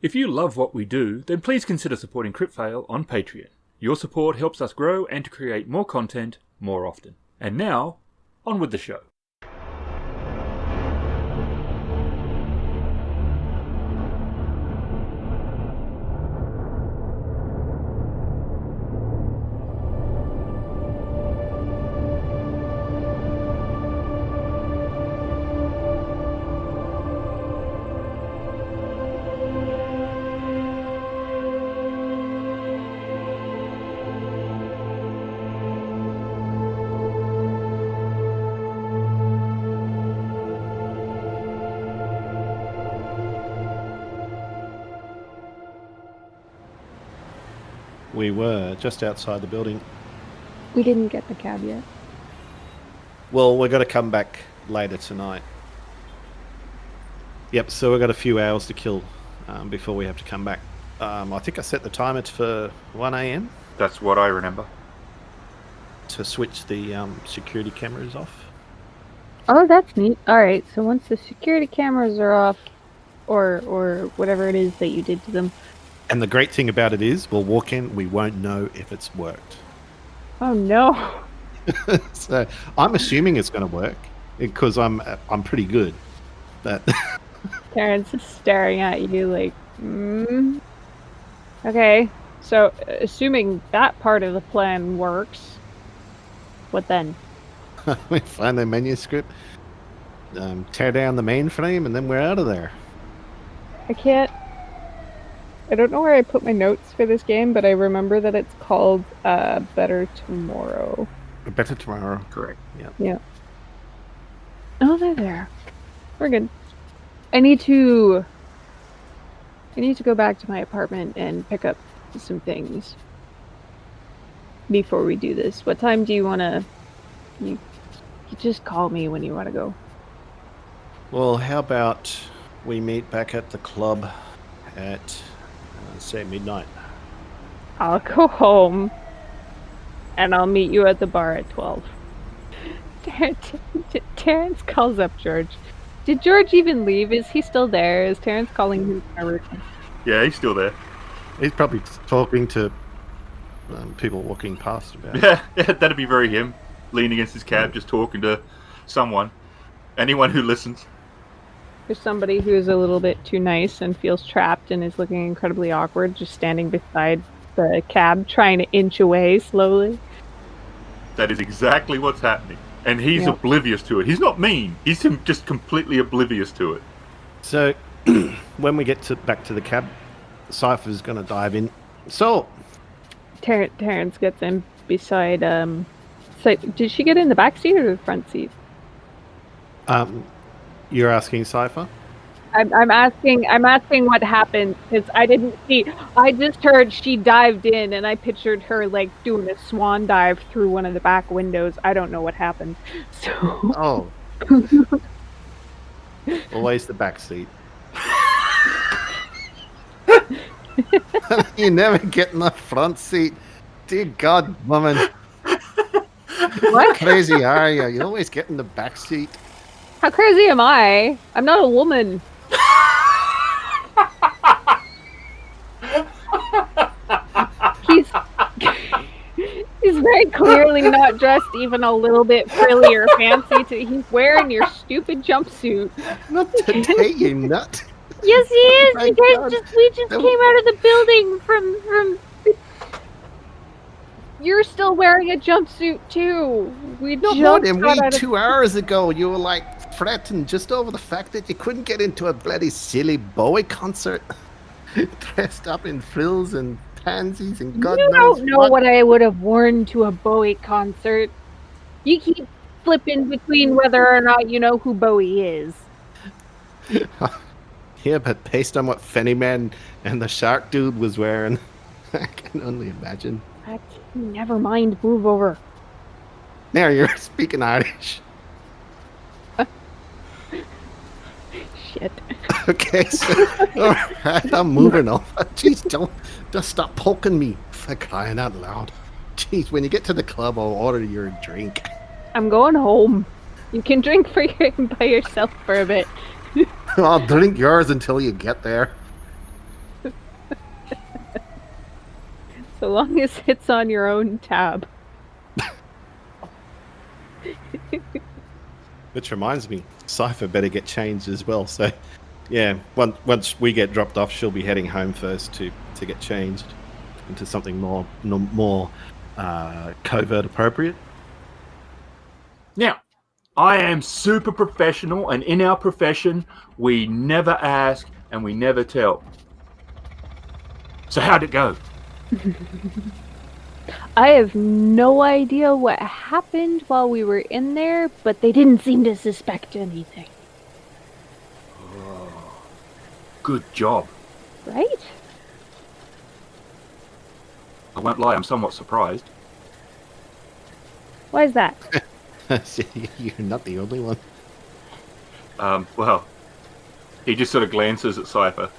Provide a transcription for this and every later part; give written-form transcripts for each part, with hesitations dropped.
If you love what we do, then please consider supporting Kritfayle on Patreon. Your support helps us grow and to create more content more often. And now, on with the show. We were just outside the building. We didn't get the cab yet. Well, we're going to come back later tonight. Yep, so we've got a few hours to kill before we have to come back. I think I set the timer for 1 a.m. That's what I remember. to switch the security cameras off. Oh, that's neat. Alright, so once the security cameras are off, or whatever it is that you did to them. And the great thing about it is, we'll walk in, we won't know if it's worked. Oh no. So I'm assuming it's going to work because I'm pretty good. But Terrence is staring at you like, Okay, so assuming that part of the plan works, what then? we find the manuscript, tear down the mainframe, and then we're out of there. I don't know where I put my notes for this game, but I remember that it's called Better Tomorrow. Better Tomorrow. Correct. Yeah. Oh, they're there. We're good. I need to go back to my apartment and pick up some things before we do this. What time do you want to... You just call me when you want to go. Well, how about we meet back at the club at, say, midnight? I'll go home, and I'll meet you at the bar at 12. Terrence calls up George. Did George even leave? Is he still there? Is Terrence calling him Trevor? Yeah, he's still there. He's probably talking to people walking past about it. Yeah, that'd be very him. Leaning against his cab, just talking to someone. Anyone who listens. There's somebody who's a little bit too nice and feels trapped and is looking incredibly awkward, just standing beside the cab, trying to inch away slowly. That is exactly what's happening. And he's oblivious to it. He's not mean. He's just completely oblivious to it. So, when we get back to the cab, Cipher's going to dive in. So, Terrence gets in beside... So, did she get in the back seat or the front seat? You're asking Cipher? I'm asking what happened because I didn't see. I just heard she dived in, and I pictured her like doing a swan dive through one of the back windows. I don't know what happened. So. Oh. Always the back seat. You never get in the front seat. Dear God, woman. What? How crazy are you? You always get in the back seat. How crazy am I? I'm not a woman. He's very clearly not dressed even a little bit frilly or fancy. He's wearing your stupid jumpsuit. Not today, you nut. Yes, he is. Oh You guys we just came out of the building from. You're still wearing a jumpsuit too. We No more than we 2 hours ago. You were like fretting just over the fact that you couldn't get into a bloody silly Bowie concert, dressed up in frills and pansies and God knows what. You don't know what I would have worn to a Bowie concert. You keep flipping between whether or not you know who Bowie is. Yeah, but based on what Fennyman and the Shark Dude was wearing, I can only imagine. Never mind, move over. There, you're speaking Irish. Shit. Okay, so alright, I'm moving on. Jeez, don't just stop poking me for crying out loud. Jeez, when you get to the club, I'll order your drink. I'm going home. You can drink by yourself for a bit. I'll drink yours until you get there. So long as it's on your own tab. Which reminds me, Cipher better get changed as well. So, yeah, once we get dropped off, she'll be heading home first to get changed into something more covert appropriate. Now, I am super professional, and in our profession, we never ask and we never tell. So how'd it go? I have no idea what happened while we were in there, but they didn't seem to suspect anything. Oh, good job. Right? I won't lie, I'm somewhat surprised. Why is that? You're not the only one. Well, he just sort of glances at Cipher.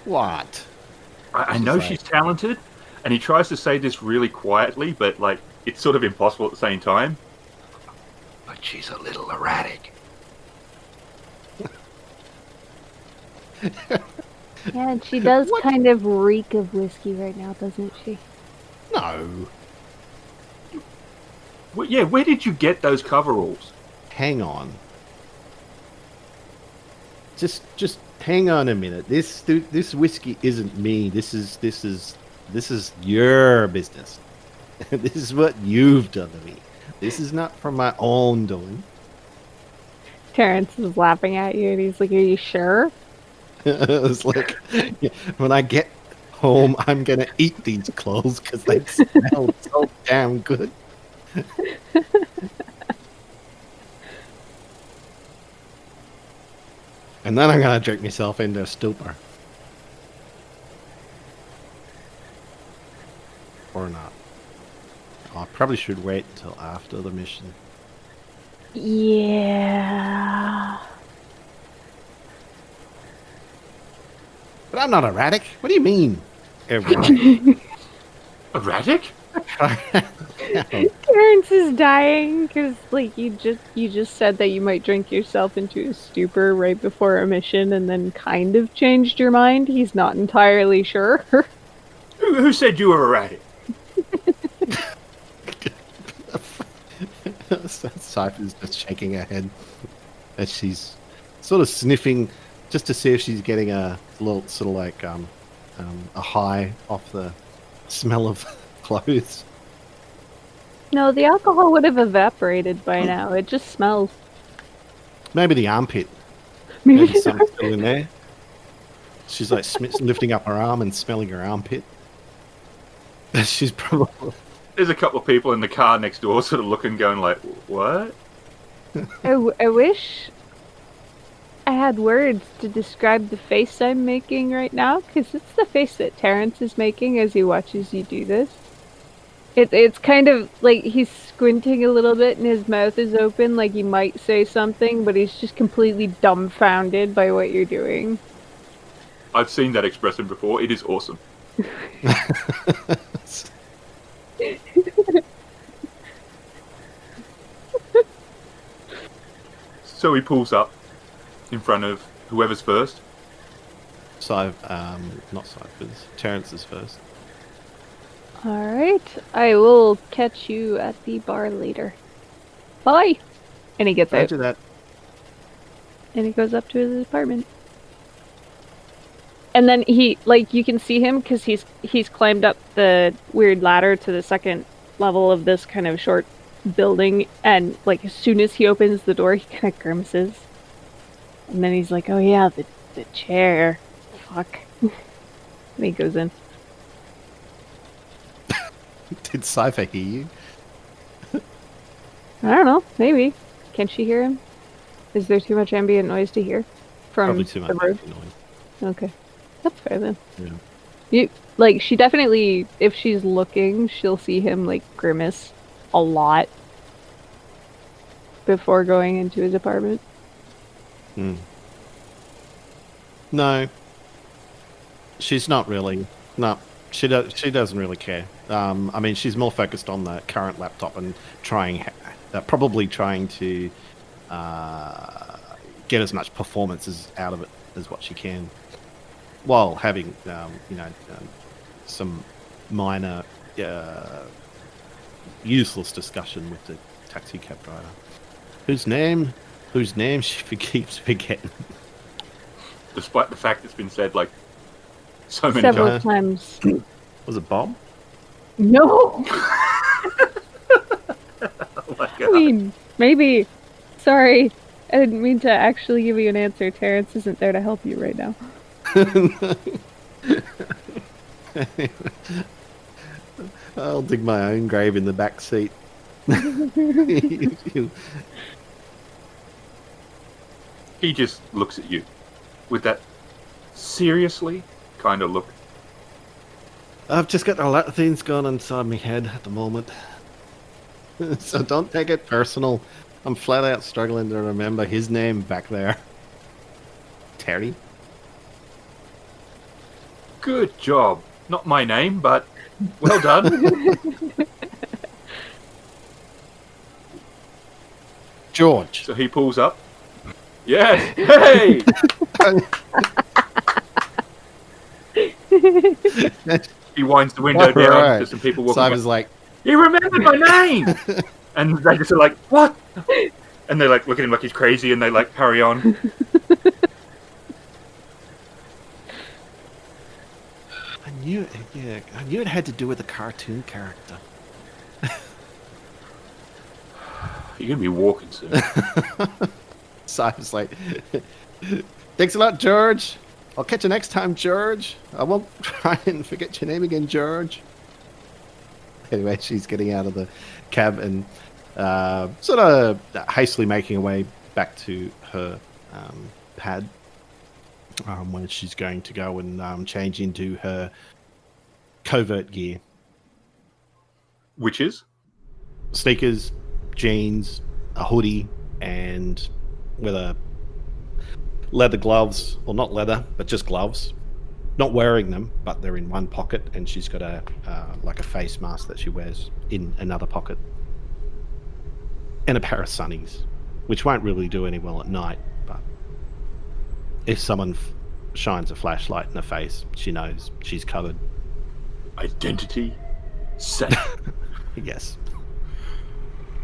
What? I know she's talented, and he tries to say this really quietly, but it's sort of impossible at the same time. But she's a little erratic. Yeah, and she does kind of reek of whiskey right now, doesn't she? No. Well, yeah, where did you get those coveralls? Hang on. Just hang on a minute. This whiskey isn't me. This is your business. This is what you've done to me. This is not from my own doing. Terrence is laughing at you, and he's like, "Are you sure?" It's like, when I get home, I'm gonna eat these clothes because they smell so damn good. And then I'm gonna drink myself into a stupor. Or not. I probably should wait until after the mission. Yeah. But I'm not erratic. What do you mean? Erratic? Erratic? Terrence is dying because, you just said that you might drink yourself into a stupor right before a mission, and then kind of changed your mind. He's not entirely sure. Who said you were erratic? Cypher's just shaking her head as she's sort of sniffing, just to see if she's getting a little sort of a high off the smell of clothes. No, the alcohol would have evaporated by now. It just smells. Maybe the armpit. Maybe something's still in there. She's like lifting up her arm and smelling her armpit. She's probably... There's a couple of people in the car next door sort of looking, going like, what? I wish I had words to describe the face I'm making right now, because it's the face that Terrence is making as he watches you do this. It's kind of like he's squinting a little bit and his mouth is open like he might say something, but he's just completely dumbfounded by what you're doing. I've seen that expression before. It is awesome. So he pulls up in front of whoever's first. Not Cypher's. Terrence's first. Alright, I will catch you at the bar later. Bye! And he gets out. Do that. And he goes up to his apartment. And then he, you can see him because he's climbed up the weird ladder to the second level of this kind of short building, and as soon as he opens the door, he kind of grimaces. And then he's like, "Oh yeah, the chair. Fuck." And he goes in. Did Cipher hear you? I don't know, maybe. Can she hear him? Is there too much ambient noise to hear from Probably too much the road? noise. Okay. That's fair then. Yeah. She definitely, if she's looking, she'll see him grimace a lot before going into his apartment. No. She's not really. No, she doesn't really care. I mean, she's more focused on the current laptop and probably trying to get as much performance out of it as what she can. while having some minor useless discussion with the taxi cab driver, whose name she keeps forgetting. Despite the fact it's been said like so many Several times. times. Was it Bob? No. Oh my I God. mean, maybe. Sorry. I didn't mean to actually give you an answer. Terrence isn't there to help you right now. I'll dig my own grave in the back seat. He just looks at you with that seriously kind of look. I've just got a lot of things going on inside my head at the moment. So don't take it personal. I'm flat out struggling to remember his name back there. Terry? Good job. Not my name, but well done. George. So he pulls up. Yes. Hey. He winds the window down. Right. There's some people walking. Cyber's like, He remembered my name. And they just are like, what? And they like look at him like he's crazy, and they like hurry on. I knew it had to do with a cartoon character. You're gonna be walking soon. Cyber's like, thanks a lot, George. I'll catch you next time, George. I won't try and forget your name again, George. Anyway, she's getting out of the cab and sort of hastily making her way back to her pad, where she's going to go and change into her covert gear. Which is? Sneakers, jeans, a hoodie, and with a leather gloves, or not leather, but just gloves. Not wearing them, but they're in one pocket, and she's got a like a face mask that she wears in another pocket, and a pair of sunnies, which won't really do any well at night. But if someone shines a flashlight in her face, she knows she's covered. Identity set. Yes.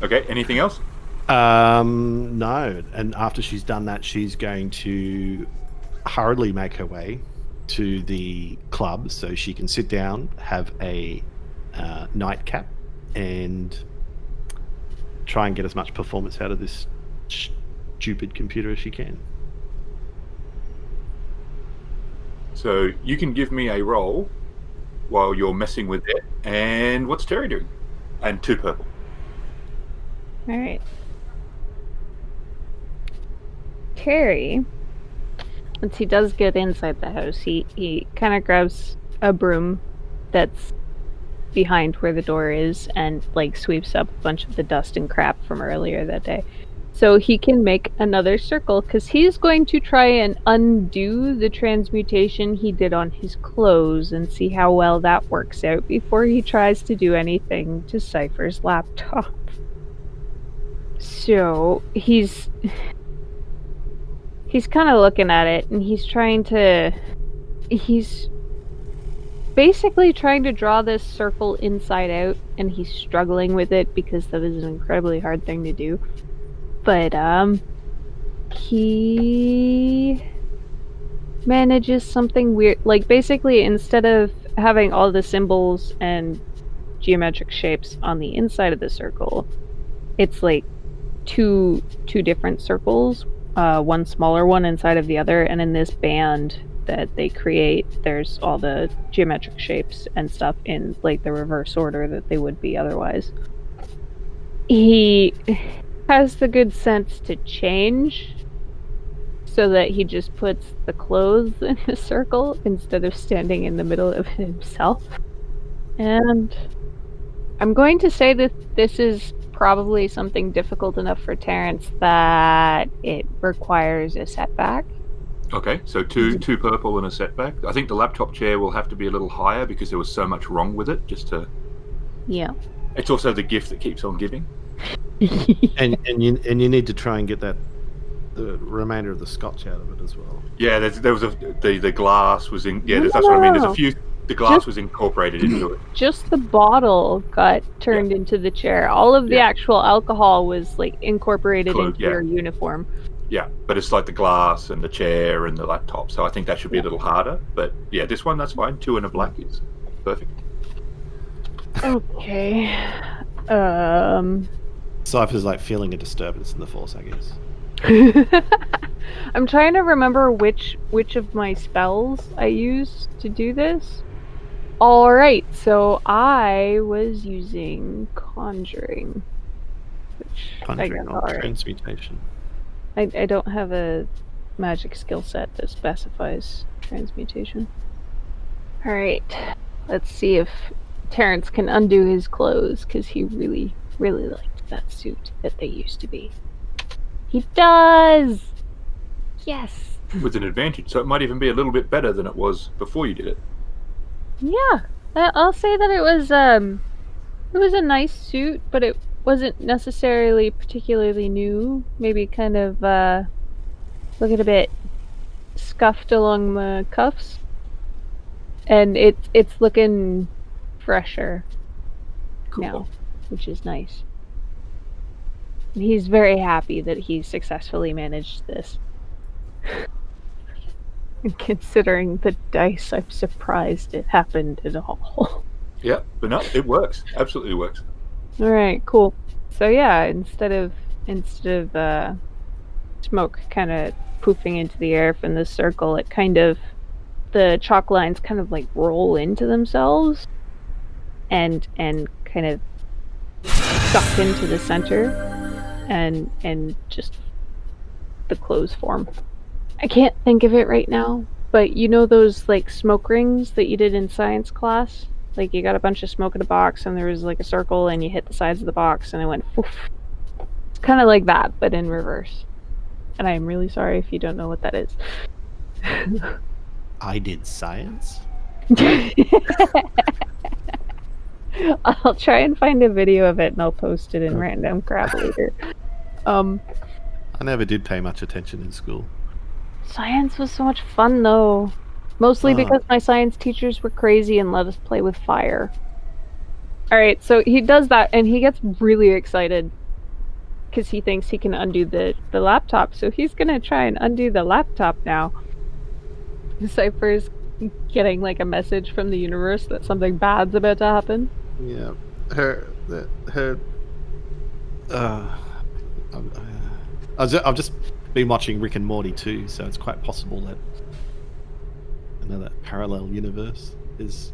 Okay. Anything else? No. And after she's done that, she's going to hurriedly make her way to the club so she can sit down, have a nightcap, and try and get as much performance out of this stupid computer as she can. So you can give me a roll while you're messing with it. And what's Terry doing? And 2 purple. All right. Terry, once he does get inside the house, he kind of grabs a broom that's behind where the door is and like sweeps up a bunch of the dust and crap from earlier that day. So he can make another circle because he's going to try and undo the transmutation he did on his clothes and see how well that works out before he tries to do anything to Cipher's laptop. So he's kind of looking at it and he's basically trying to draw this circle inside out, and he's struggling with it because that is an incredibly hard thing to do. But he manages something weird. Like basically, instead of having all the symbols and geometric shapes on the inside of the circle, it's like two different circles, one smaller one inside of the other, and in this band that they create, there's all the geometric shapes and stuff in like the reverse order that they would be otherwise. He has the good sense to change so that he just puts the clothes in a circle instead of standing in the middle of himself. And I'm going to say that this is probably something difficult enough for Terrence that it requires a setback. Okay, so two purple and a setback. I think the laptop chair will have to be a little higher because there was so much wrong with it. Yeah. It's also the gift that keeps on giving. and you need to try and get that the remainder of the scotch out of it as well. Yeah, there was the glass was in. Yeah, No, that's what I mean. There's no. a few. The glass was incorporated into it. Just the bottle got turned into the chair. All of the actual alcohol was like incorporated into your uniform. Yeah, but it's like the glass and the chair and the laptop. So I think that should be a little harder. But yeah, this one, that's fine. 2 and a black is perfect. Okay. Cipher's like feeling a disturbance in the force, I guess. I'm trying to remember which of my spells I used to do this. Alright, so I was using Conjuring. Conjuring or Transmutation. I don't have a magic skill set that specifies Transmutation. Alright, let's see if Terrence can undo his clothes, because he really, really liked that suit that they used to be. He does! Yes! With an advantage, so it might even be a little bit better than it was before you did it. Yeah, I'll say that it was a nice suit, but it wasn't necessarily particularly new. Maybe kind of looking a bit scuffed along the cuffs, and it's looking fresher now, which is nice. And he's very happy that he successfully managed this. And considering the dice, I'm surprised it happened at all. Yeah, but no, it works. Absolutely works. All right, cool. So yeah, instead of smoke kind of poofing into the air from this circle, it kind of, the chalk lines kind of like roll into themselves and kind of suck into the center and just the clothes form. I can't think of it right now, but you know those like smoke rings that you did in science class? Like you got a bunch of smoke in a box and there was like a circle and you hit the sides of the box and it went poof. It's kind of like that, but in reverse. And I am really sorry if you don't know what that is. I did science? I'll try and find a video of it and I'll post it in random crap later. I never did pay much attention in school. Science was so much fun though. Mostly because my science teachers were crazy and let us play with fire. Alright, so he does that and he gets really excited because he thinks he can undo the laptop. So he's gonna try and undo the laptop now. Cipher's getting like a message from the universe that something bad's about to happen. Yeah. I've just been watching Rick and Morty too, so it's quite possible that another parallel universe is...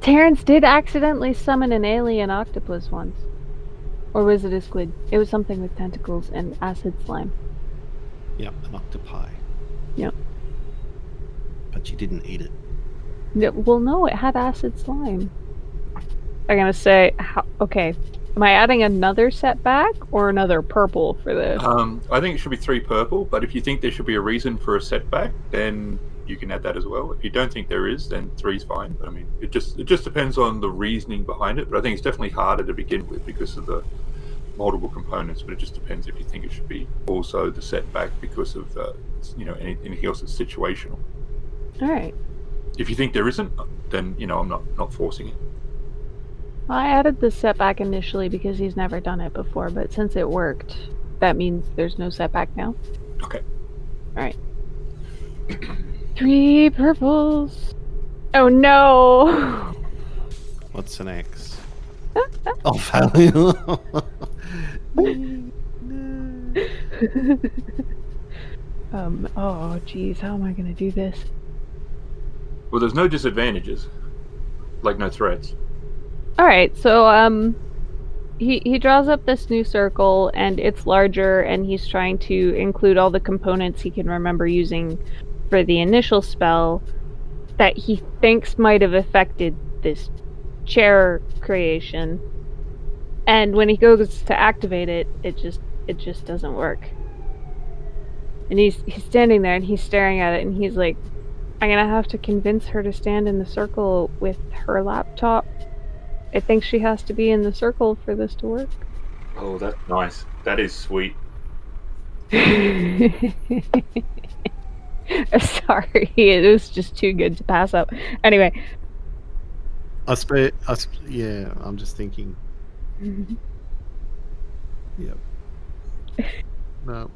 Terrence did accidentally summon an alien octopus once. Or was it a squid? It was something with tentacles and acid slime. Yep, an octopi. Yep. But you didn't eat it. Well, no, it had acid slime. I'm gonna say, okay, am I adding another setback or another purple for this? I think it should be 3 purple, but if you think there should be a reason for a setback, then you can add that as well. If you don't think there is, then 3's fine. But I mean, it just depends on the reasoning behind it. But I think it's definitely harder to begin with because of the multiple components. But it just depends if you think it should be also the setback because of anything else that's situational. All right. If you think there isn't, then I'm not forcing it. Well, I added the setback initially because he's never done it before, but since it worked, that means there's no setback now. Okay. All right. 3 purples. Oh no! What's an X? Oh, failure. Oh geez, how am I gonna do this? Well, there's no disadvantages, like no threats. All right, so he draws up this new circle and it's larger, and he's trying to include all the components he can remember using for the initial spell that he thinks might have affected this chair creation. And when he goes to activate it, it just doesn't work. And he's standing there and he's staring at it and he's like, I'm gonna have to convince her to stand in the circle with her laptop. I think she has to be in the circle for this to work. Oh, that's nice. That is sweet. Sorry, it was just too good to pass up. Anyway. Yeah, I'm just thinking. Yep. No.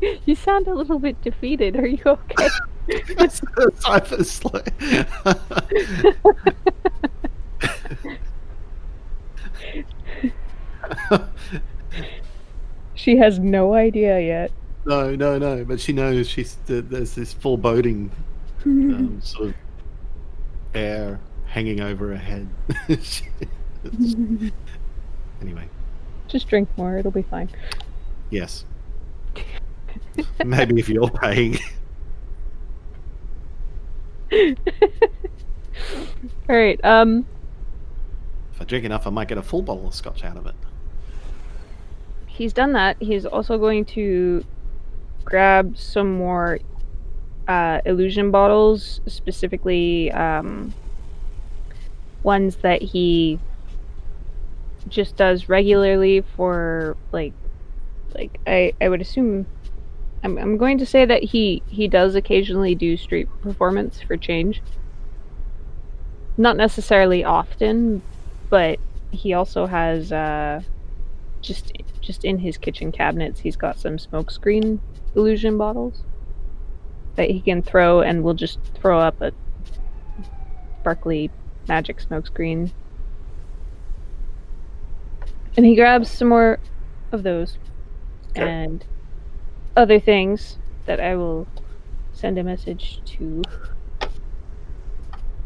You sound a little bit defeated. Are you okay? Cypher's slow. She has no idea yet. No. But she knows there's this foreboding sort of air hanging over her head. Anyway. Just drink more. It'll be fine. Yes. Maybe if you're paying. All right. If I drink enough, I might get a full bottle of scotch out of it. He's done that. He's also going to grab some more illusion bottles, specifically ones that he just does regularly for like I would assume. I'm going to say that he does occasionally do street performance for change. Not necessarily often, but he also has just in his kitchen cabinets, he's got some smokescreen illusion bottles that he can throw, and we'll just throw up a sparkly magic smokescreen. And he grabs some more of those. Okay. And other things that I will send a message to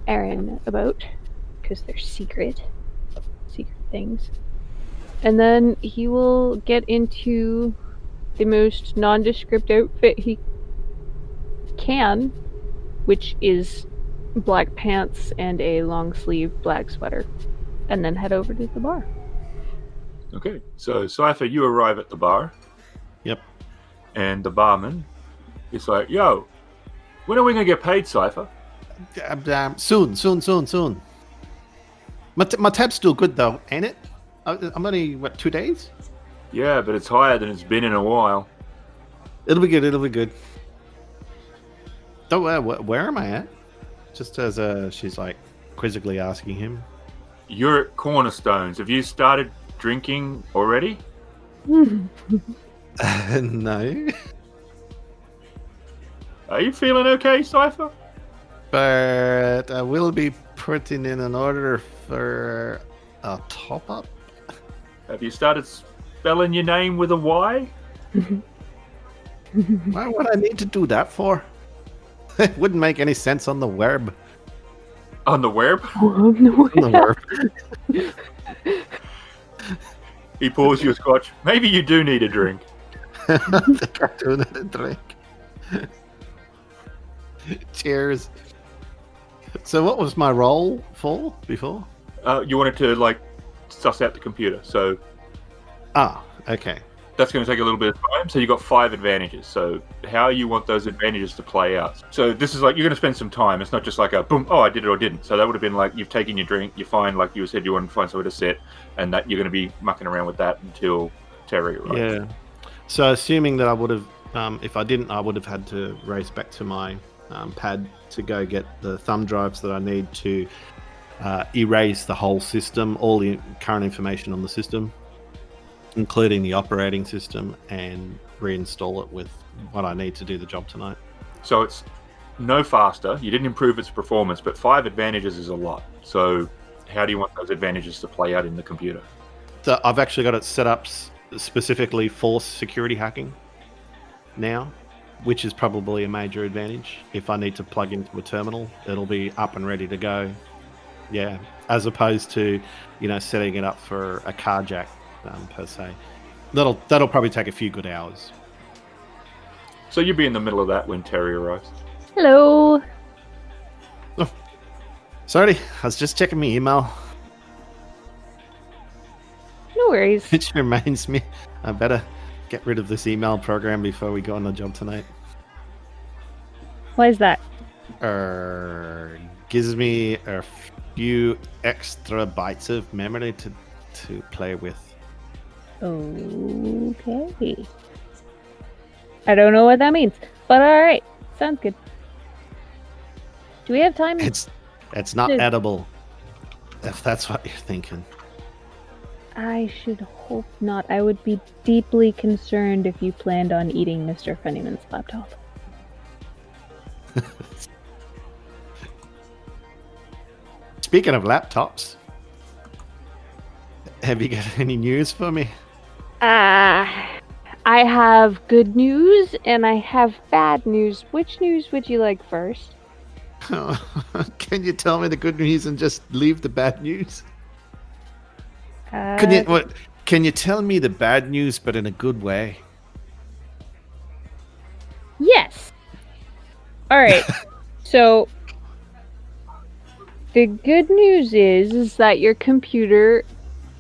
Aaron about, because they're secret things. And then he will get into the most nondescript outfit he can, which is black pants and a long sleeve black sweater, and then head over to the bar. Okay, so Cipher, you arrive at the bar. Yep. And the barman is like, yo, when are we going to get paid, Cipher? Soon. My tab's still good, though, ain't it? I'm only, 2 days? Yeah, but it's higher than it's been in a while. It'll be good. Don't where am I at? Just as she's like quizzically asking him. You're at Cornerstones. Have you started drinking already? No. Are you feeling okay, Cipher? But I will be putting in an order for a top-up. Have you started spelling your name with a Y? Why would I need to do that for? It wouldn't make any sense on the web. On the web? On the web. He pours you a scotch. Maybe you do need a drink. I do need a drink. Cheers. So what was my role for before? You wanted to, suss out the computer, so... okay. That's going to take a little bit of time, so you've got 5 advantages. So how you want those advantages to play out. So this is you're going to spend some time. It's not just like a, boom, I did it or didn't. So that would have been you've taken your drink, you find, like you said, you want to find somewhere to sit, and that you're going to be mucking around with that until Terry arrives. Yeah. So assuming that I would have, if I didn't, I would have had to race back to my pad to go get the thumb drives that I need to erase the whole system, all the current information on the system, including the operating system, and reinstall it with what I need to do the job tonight. So it's no faster. You didn't improve its performance, but 5 advantages is a lot. So how do you want those advantages to play out in the computer? So I've actually got it set up specifically for security hacking now, which is probably a major advantage. If I need to plug into a terminal, it'll be up and ready to go. Yeah, as opposed to, setting it up for a carjack per se. That'll probably take a few good hours. So you'll be in the middle of that when Terry arrives. Hello. Oh, sorry, I was just checking my email. No worries. Which reminds me, I better get rid of this email program before we go on the job tonight. Why is that? Gives me a few extra bytes of memory to play with. Okay. I don't know what that means, but all right, sounds good. Do we have time? It's not edible, if that's what you're thinking. I should hope not. I would be deeply concerned if you planned on eating Mr. Fennyman's laptop. Speaking of laptops, have you got any news for me? I have good news and I have bad news. Which news would you like first? Can you tell me the good news and just leave the bad news? Can you tell me the bad news, but in a good way? Yes. All right. So the good news is that your computer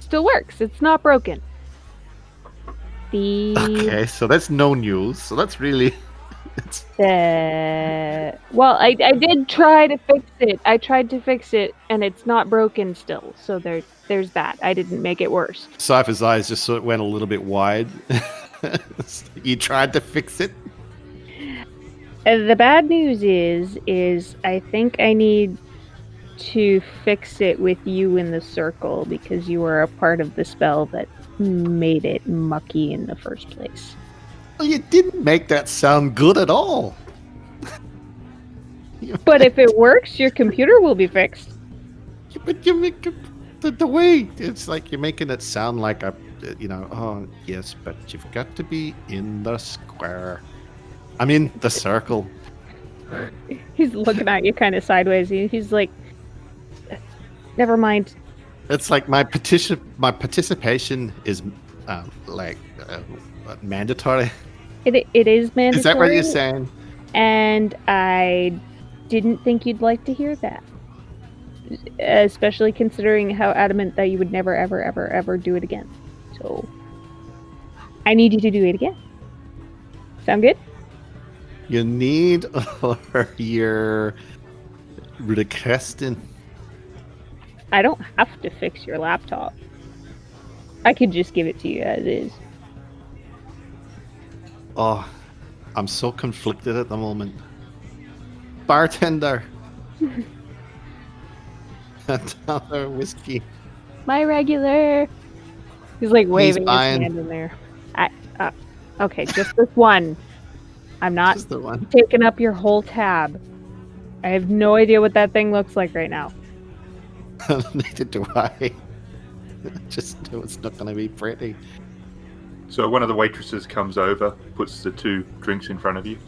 still works. It's not broken. Okay, so that's no news. So that's really. Well, I did try to fix it. I tried to fix it, and it's not broken still. So there's that. I didn't make it worse. Cypher's eyes just sort of went a little bit wide. You tried to fix it? The bad news is I think I need to fix it with you in the circle because you were a part of the spell that made it mucky in the first place. Well, you didn't make that sound good at all. But if it works, your computer will be fixed. But you make the way it's like you're making it sound like oh yes, but you've got to be in the square. I'm in the circle. He's looking at you kind of sideways. He's like, never mind. It's like my participation is mandatory. It is mandatory. Is that what you're saying? And I didn't think you'd like to hear that. Especially considering how adamant that you would never, ever, ever, ever do it again. So, I need you to do it again. Sound good? You need or you're requesting. I don't have to fix your laptop. I could just give it to you as is. Oh, I'm so conflicted at the moment. Bartender. Another whiskey. My regular. He's like waving his buying. hand in there. Okay, just this one. I'm not Just the one. taking up your whole tab. I have no idea what that thing looks like right now. Neither do I. Just know it's not going to be pretty. So one of the waitresses comes over, puts the 2 drinks in front of you.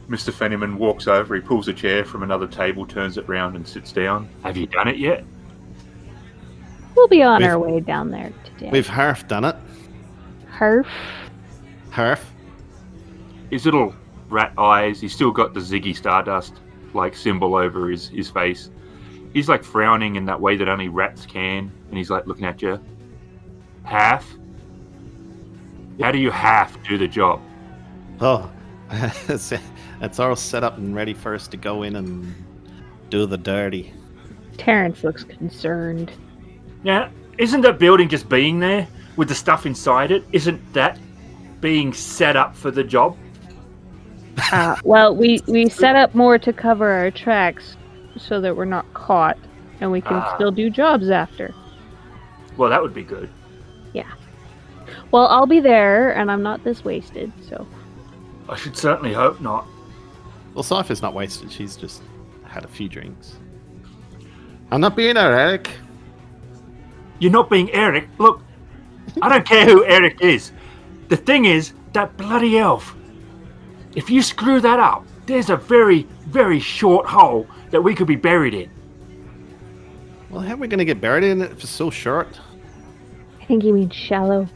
Mr. Fennyman walks over, he pulls a chair from another table, turns it round and sits down. Have you done it yet? We'll be on our way down there today. We've half done it. Half? Half. His little rat eyes, he's still got the Ziggy Stardust like symbol over his face. He's like frowning in that way that only rats can, and he's like looking at you. Half? How do you half do the job? Oh, it's all set up and ready for us to go in and do the dirty. Terrence looks concerned. Now, isn't that building just being there with the stuff inside it? Isn't that being set up for the job? Well, we set up more to cover our tracks so that we're not caught and we can still do jobs after. Well, that would be good. Yeah. Well, I'll be there and I'm not this wasted, so. I should certainly hope not. Well, Cypher's not wasted. She's just had a few drinks. I'm not being Eric. You're not being Eric. Look, I don't care who Eric is. The thing is, that bloody elf. If you screw that up, there's a very, very short hole that we could be buried in. Well, how are we going to get buried in it if it's so short? I think you mean shallow.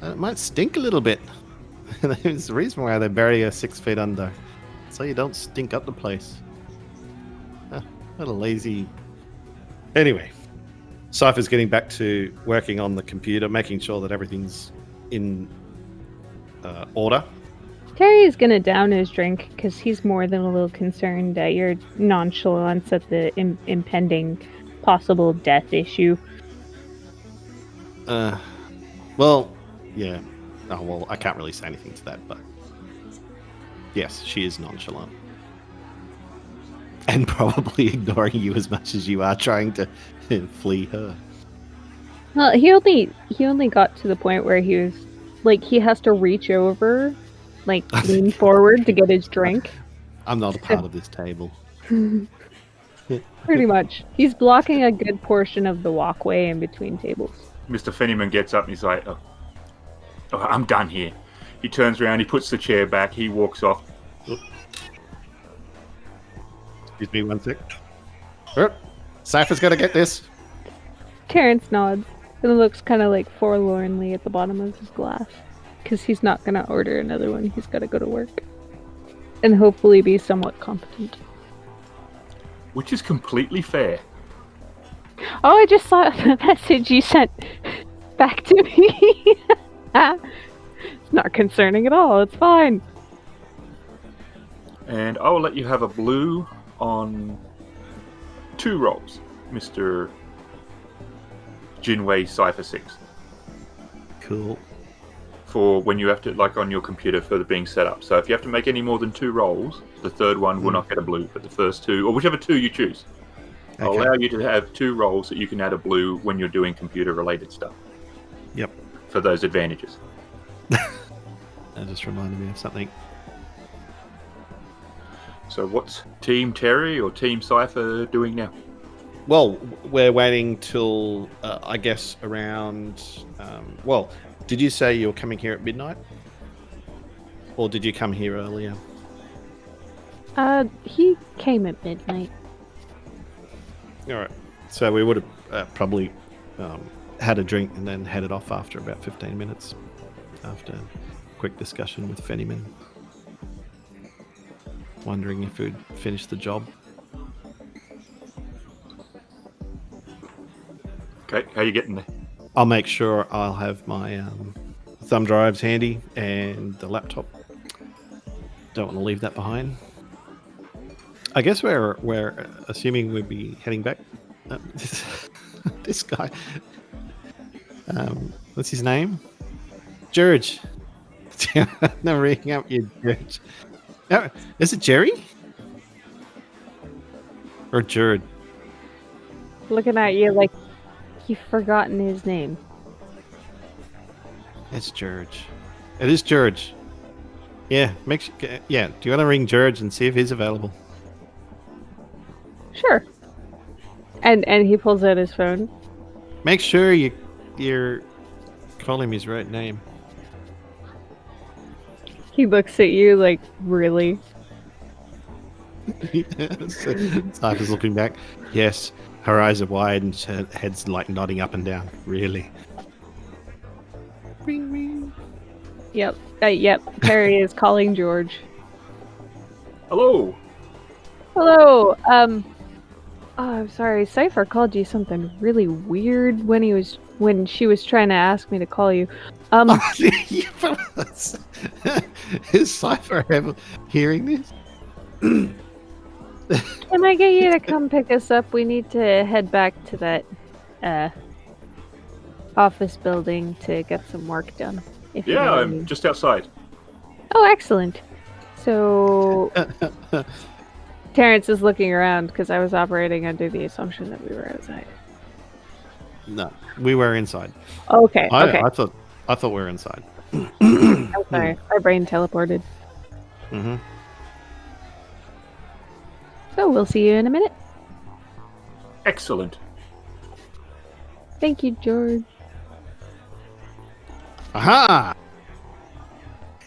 It might stink a little bit. There's the reason why they bury you 6 feet under. So you don't stink up the place. What a lazy... Anyway. Cypher's getting back to working on the computer, making sure that everything's in order. Terry is gonna down his drink because he's more than a little concerned at your nonchalance at the impending possible death issue. Well, Yeah. Oh, well, I can't really say anything to that, but yes, she is nonchalant. And probably ignoring you as much as you are trying to flee her. Well, he only got to the point where he was like he has to reach over, like lean forward to get his drink. I'm not a part of this table. Pretty much. He's blocking a good portion of the walkway in between tables. Mr. Fennyman gets up and he's like, oh, I'm done here. He turns around, he puts the chair back, he walks off. Excuse me 1 sec. Cypher's gonna get this. Terrence nods and looks kind of like forlornly at the bottom of his glass because he's not going to order another one. He's got to go to work and hopefully be somewhat competent. Which is completely fair. Oh, I just saw the message you sent back to me. It's not concerning at all. It's fine. And I will let you have a blue on 2 rolls, Mr. Jinwei Cipher 6. Cool. For when you have to, like on your computer for the being set up. So if you have to make any more than 2 rolls, the third one will not get a blue, but the first 2, or whichever 2 you choose, I'll allow you to have 2 rolls that you can add a blue when you're doing computer-related stuff. Yep. For those advantages. That just reminded me of something. So what's Team Terry or Team Cipher doing now? Well, we're waiting till, I guess, around... well, did you say you were coming here at midnight? Or did you come here earlier? He came at midnight. Alright. So we would have probably had a drink and then headed off after about 15 minutes. After a quick discussion with Fennyman. Wondering if we'd finish the job. Okay, how are you getting there? I'll make sure I'll have my thumb drives handy and the laptop. Don't want to leave that behind. I guess we're assuming we'd be heading back. This guy. What's his name? George. No, ringing up you, George. Oh, is it Jerry? Or Jared? Looking at you like you've forgotten his name. It's George. It is George. Yeah, yeah. Do you want to ring George and see if he's available? Sure. And he pulls out his phone. Make sure you're calling him his right name. He looks at you like, really? Cypher's looking back. Yes, her eyes are wide and her head's like nodding up and down. Really? Ring, ring. Yep. Yep. Perry is calling George. Hello. Hello. Oh, I'm sorry. Cipher called you something really weird when she was trying to ask me to call you. Is Cipher ever hearing this? Can I get you to come pick us up? We need to head back to that office building to get some work done. Yeah, I'm just outside. Oh, excellent. So Terrence is looking around because I was operating under the assumption that we were outside. No, we were inside. Okay. I thought we were inside. I'm sorry. Our brain teleported. Mm-hmm. So we'll see you in a minute. Excellent. Thank you, George. Aha!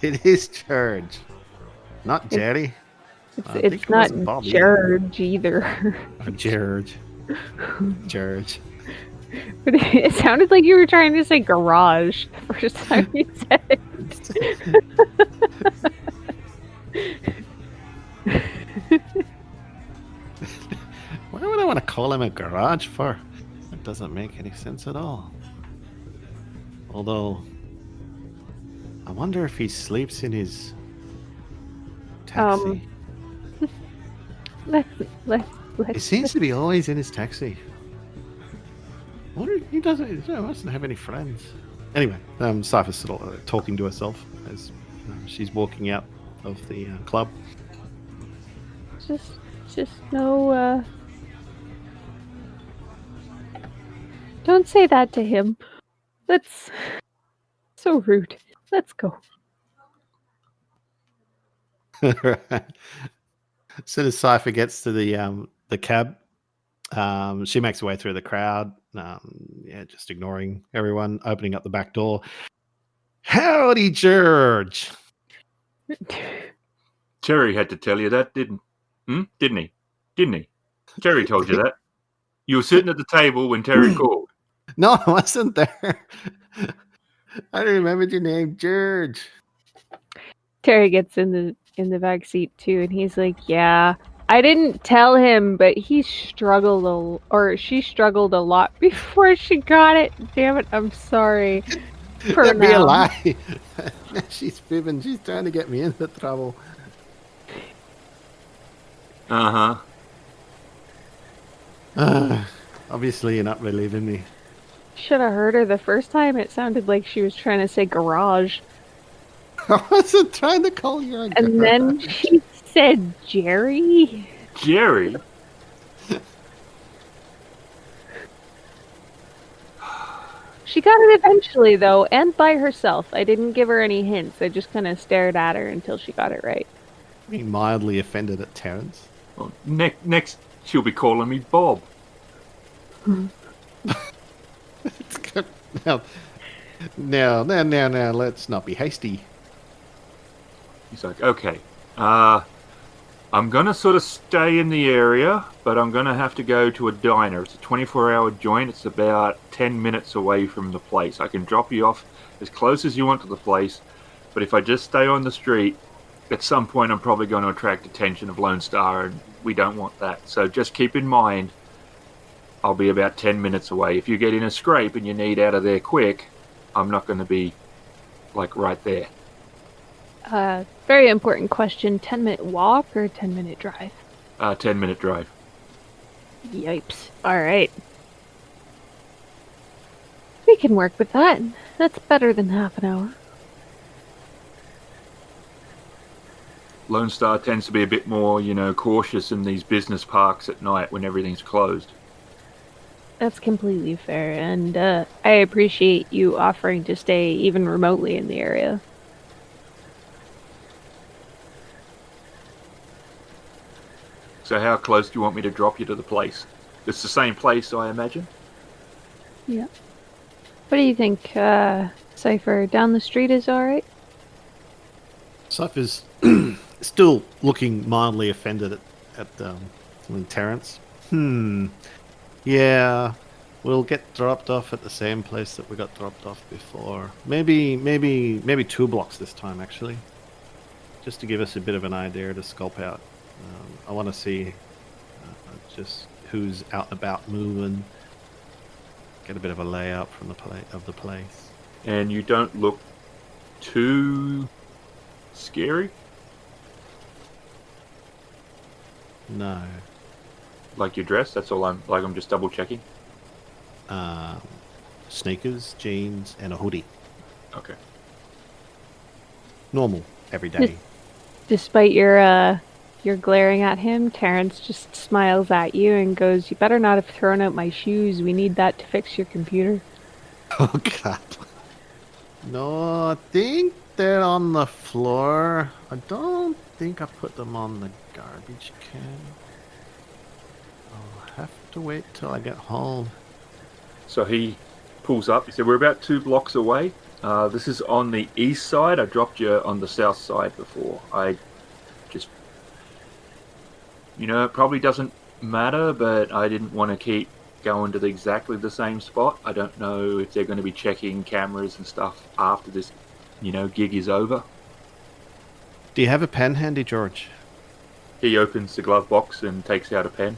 It is George, not Jerry. It's not George either. George. George. But it sounded like you were trying to say garage the first time you said it. Why would I want to call him a garage for? That doesn't make any sense at all. Although, I wonder if he sleeps in his taxi. Let's He seems to be always in his taxi. I wonder if he mustn't have any friends. Anyway, Cypher's sort of talking to herself as she's walking out of the club. Just no. Don't say that to him. That's so rude. Let's go. As soon as Cipher gets to the cab, she makes her way through the crowd. Just ignoring everyone, opening up the back door. Howdy, George. Terry had to tell you that, didn't he? Didn't he? Terry told you that. You were sitting at the table when Terry called. No, I wasn't there. I remembered your name, George. Terry gets in the back seat too, and he's like, "Yeah, I didn't tell him, but she struggled a lot before she got it. Damn it, I'm sorry." That'd be a lie. She's fibbing. She's trying to get me into trouble. Obviously, you're not believing me. Should have heard her the first time. It sounded like she was trying to say garage. I wasn't trying to call you a garage. And then she said Jerry. Jerry? She got it eventually, though, and by herself. I didn't give her any hints. I just kind of stared at her until she got it right. Being mildly offended at Terrence. Well, next, she'll be calling me Bob. It's good. Now, let's not be hasty. He's like, okay, I'm going to sort of stay in the area, but I'm going to have to go to a diner. It's a 24-hour joint. It's about 10 minutes away from the place. I can drop you off as close as you want to the place, but if I just stay on the street, at some point I'm probably going to attract attention of Lone Star, and we don't want that. So just keep in mind, I'll be about 10 minutes away. If you get in a scrape and you need out of there quick, I'm not going to be, like, right there. Very important question. 10-minute walk or 10-minute drive? 10-minute drive. Yipes. Alright. We can work with that. That's better than half an hour. Lone Star tends to be a bit more, cautious in these business parks at night when everything's closed. That's completely fair, and I appreciate you offering to stay even remotely in the area. So how close do you want me to drop you to the place? It's the same place, I imagine? Yeah. What do you think, Cipher? Down the street is alright? Cypher's still looking mildly offended at Terrence. Yeah, we'll get dropped off at the same place that we got dropped off before. Maybe 2 blocks this time, actually. Just to give us a bit of an idea to sculpt out. I want to see just who's out and about moving. Get a bit of a layout from the place. And you don't look too scary? No. Like your dress? That's all I'm just double checking. Sneakers, jeans, and a hoodie. Okay. Normal, every day. Despite your glaring at him, Terrence just smiles at you and goes, "You better not have thrown out my shoes. We need that to fix your computer." Oh, God. No, I think they're on the floor. I don't think I put them on the garbage can. I'll have to wait till I get home. So he pulls up. He said, we're about 2 blocks away. This is on the east side. I dropped you on the south side before. I just... it probably doesn't matter, but I didn't want to keep going to exactly the same spot. I don't know if they're going to be checking cameras and stuff after this, gig is over. Do you have a pen handy, George? He opens the glove box and takes out a pen.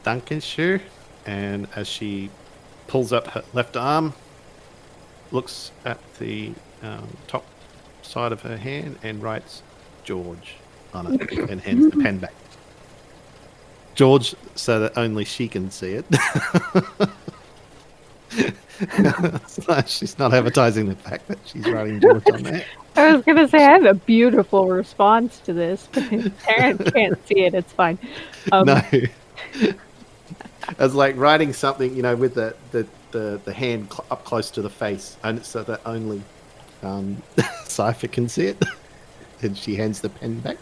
Duncan, sure. And as she pulls up her left arm, looks at the top side of her hand and writes George on it and hands the pen back. George, so that only she can see it. She's not advertising the fact that she's writing George on there. I was gonna say I have a beautiful response to this, but Taryn can't see it. It's fine. No. As like writing something, with the hand up close to the face, and so that only Cipher can see it. And she hands the pen back.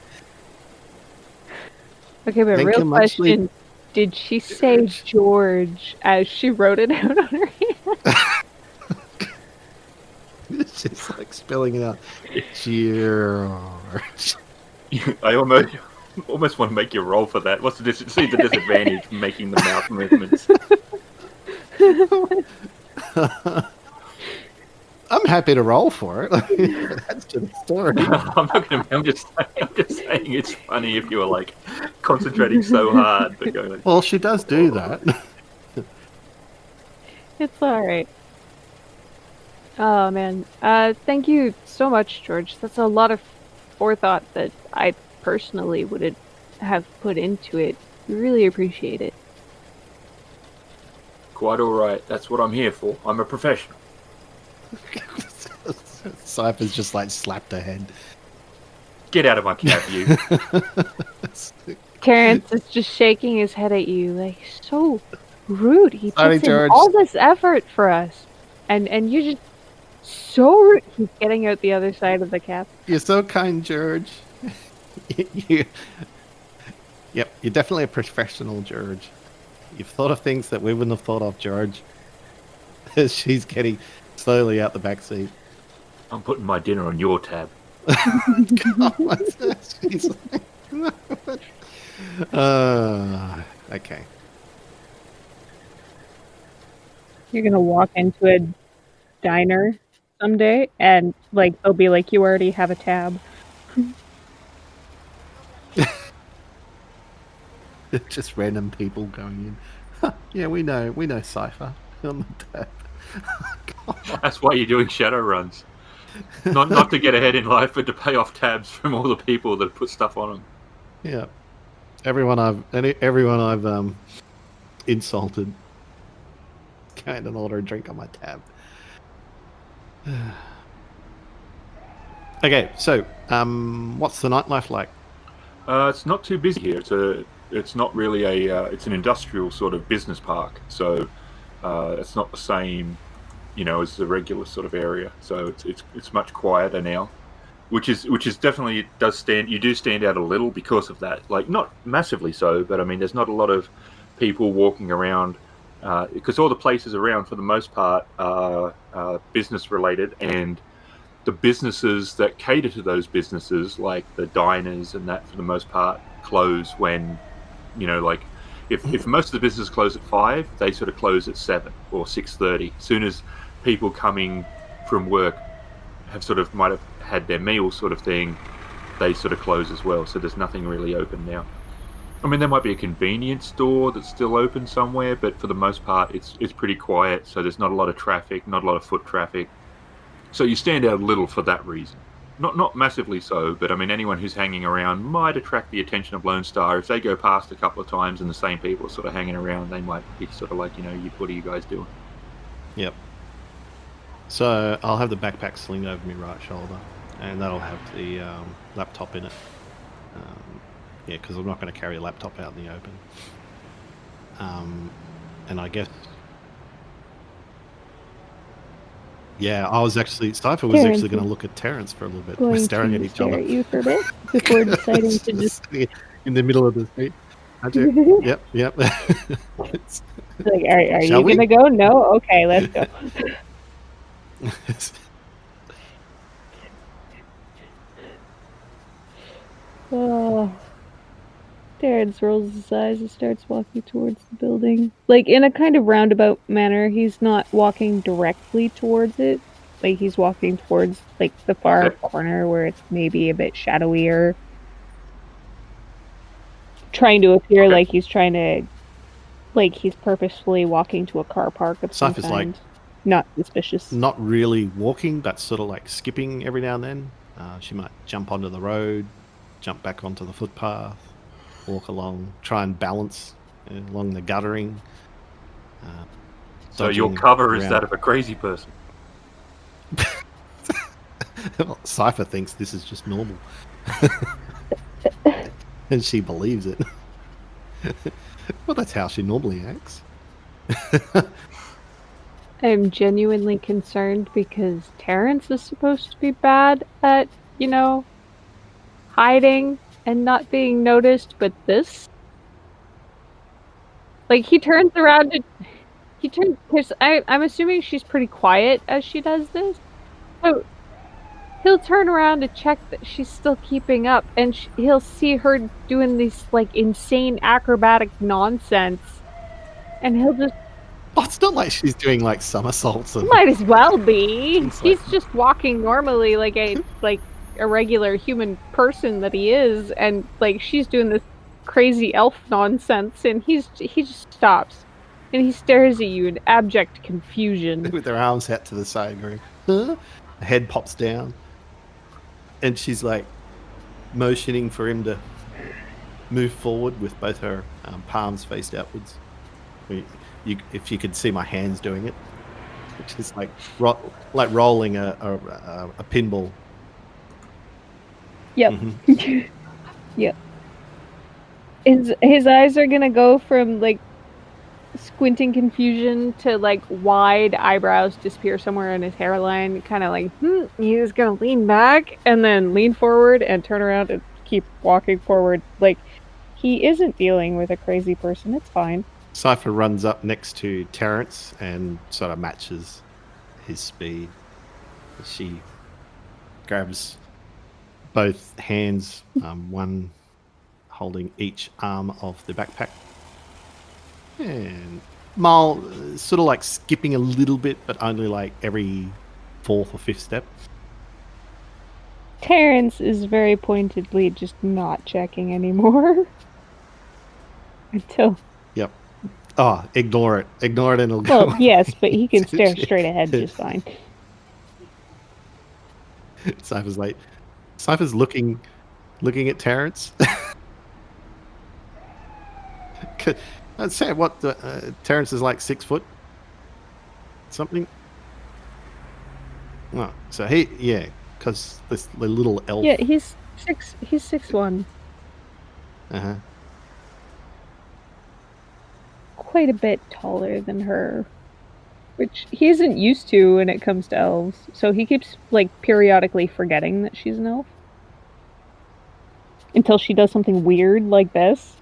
Okay, but real question: did she say George as she wrote it out on her hand? She's like spelling it out. George. I almost want to make you roll for that. What's the see the disadvantage from making the mouth movements? I'm happy to roll for it. That's to the story. I'm just saying it's funny if you were like concentrating so hard, but going like, well, she does do that. It's all right. Oh man, thank you so much, George. That's a lot of forethought that I personally would have put into it. Really appreciate it. Quite all right. That's what I'm here for. I'm a professional. Cypher's just like slapped her head. Get out of my cab, you. Terrence is just shaking his head at you, like, so rude. He Sorry, puts in George. all this effort for us, and you're just so rude. He's getting out the other side of the cab. You're so kind, George. Yep, you're definitely a professional, George. You've thought of things that we wouldn't have thought of, George. As she's getting slowly out the back seat. I'm putting my dinner on your tab. God, she's like, okay. You're gonna walk into a diner someday, and like they'll be like, "You already have a tab." Just random people going in. Yeah, we know Cipher on the tab. That's why you're doing Shadowruns. Not to get ahead in life, but to pay off tabs from all the people that put stuff on them. Yeah, everyone I've insulted. Kind of order a drink on my tab. Okay, so what's the nightlife like? It's not too busy here. It's not really it's an industrial sort of business park, so it's not the same, as the regular sort of area. So it's much quieter now, which is definitely you do stand out a little because of that. Like not massively so, but I mean there's not a lot of people walking around because all the places around for the most part are business related, and the businesses that cater to those businesses, like the diners and that, for the most part, close when, like if most of the businesses close at 5, they sort of close at 7 or 6:30. As soon as people coming from work might have had their meal sort of thing, they sort of close as well. So there's nothing really open now. I mean, there might be a convenience store that's still open somewhere, but for the most part, it's pretty quiet. So there's not a lot of traffic, not a lot of foot traffic. So you stand out a little for that reason. Not massively so, but I mean, anyone who's hanging around might attract the attention of Lone Star. If they go past a couple of times and the same people are sort of hanging around, they might be sort of like, what are you guys doing? Yep. So I'll have the backpack sling over my right shoulder, and that'll have the laptop in it. Yeah, because I'm not going to carry a laptop out in the open. And I guess... Yeah, Cipher was actually going to look at Terrence for a little bit. We're staring at each other. At you for a bit before deciding to just... in the middle of the street. Yep. Like, are you going to go? No? Okay, let's go. Terrence rolls his eyes and starts walking towards the building. Like, in a kind of roundabout manner, he's not walking directly towards it. Like, he's walking towards, like, the far corner where it's maybe a bit shadowier. Trying to appear like he's trying to... Like, he's purposefully walking to a car park of some kind. Like, not suspicious. Not really walking, but sort of like skipping every now and then. She might jump onto the road, jump back onto the footpath, walk along, try and balance along the guttering. So your dodging cover is around. that of a crazy person. Well, Cipher thinks this is just normal. And she believes it. Well, that's how she normally acts. I'm genuinely concerned because Terrence is supposed to be bad at, hiding and not being noticed, but this, like, he turns around and because I'm assuming she's pretty quiet as she does this, so he'll turn around to check that she's still keeping up, and he'll see her doing this like insane acrobatic nonsense, and he'll just Oh, it's not like she's doing like somersaults and might as well be. things He's like just walking normally like a regular human person that he is, and like she's doing this crazy elf nonsense, and he just stops and he stares at you in abject confusion. with her arms out to the side going, huh? The head pops down. And she's like motioning for him to move forward with both her palms faced outwards. If you could see my hands doing it, which is like rolling a pinball. Yep. Mhm. Yep. His eyes are gonna go from like squinting confusion to like wide eyebrows disappear somewhere in his hairline, kind of like he's gonna lean back and then lean forward and turn around and keep walking forward. Like he isn't dealing with a crazy person. It's fine. Cipher runs up next to Terrence and sort of matches his speed. She grabs both hands, one holding each arm of the backpack. And Mal sort of like skipping a little bit, but only like every fourth or fifth step. Terrence is very pointedly just not checking anymore. Until... Yep. Oh, ignore it. Ignore it and it'll well, go away. yes, but he can stare straight ahead just fine. Cypher's looking at Terrence. I'd say what Terrence is like 6 foot something. Oh, so because the little elf. Yeah, he's 6'1". Uh-huh. Quite a bit taller than her, which he isn't used to when it comes to elves. So he keeps like periodically forgetting that she's an elf until she does something weird like this.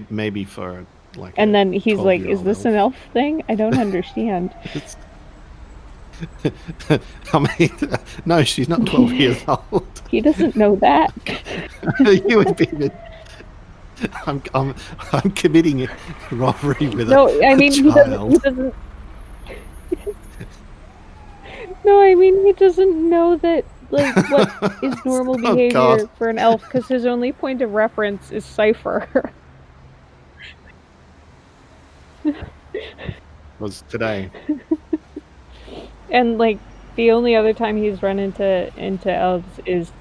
Maybe for like. And then he's like, "Is this elf. an elf thing? I don't understand." I mean, no, she's not 12 years old. He doesn't know that. You would be. I'm committing robbery with no, a I mean child. he doesn't. No, I mean he doesn't know that like what is normal behavior God. for an elf because his only point of reference is Cipher. Was today. And like the only other time he's run into elves is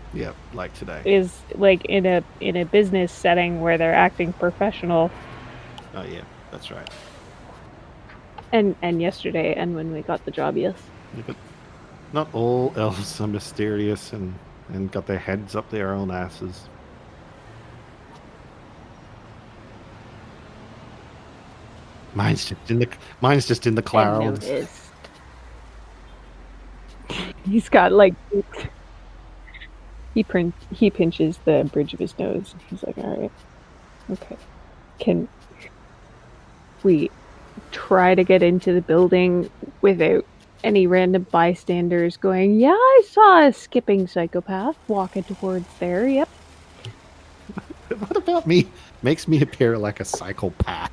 like today. Is like in a business setting where they're acting professional. Oh yeah, that's right. And yesterday, and when we got the job, yes. Yeah, but not all elves are mysterious and got their heads up their own asses. Mine's just in the clouds. He's got like he pinches the bridge of his nose. He's like, all right, okay. Can we try to get into the building without any random bystanders going, yeah, I saw a skipping psychopath walking towards there, yep. What about me makes me appear like a psychopath?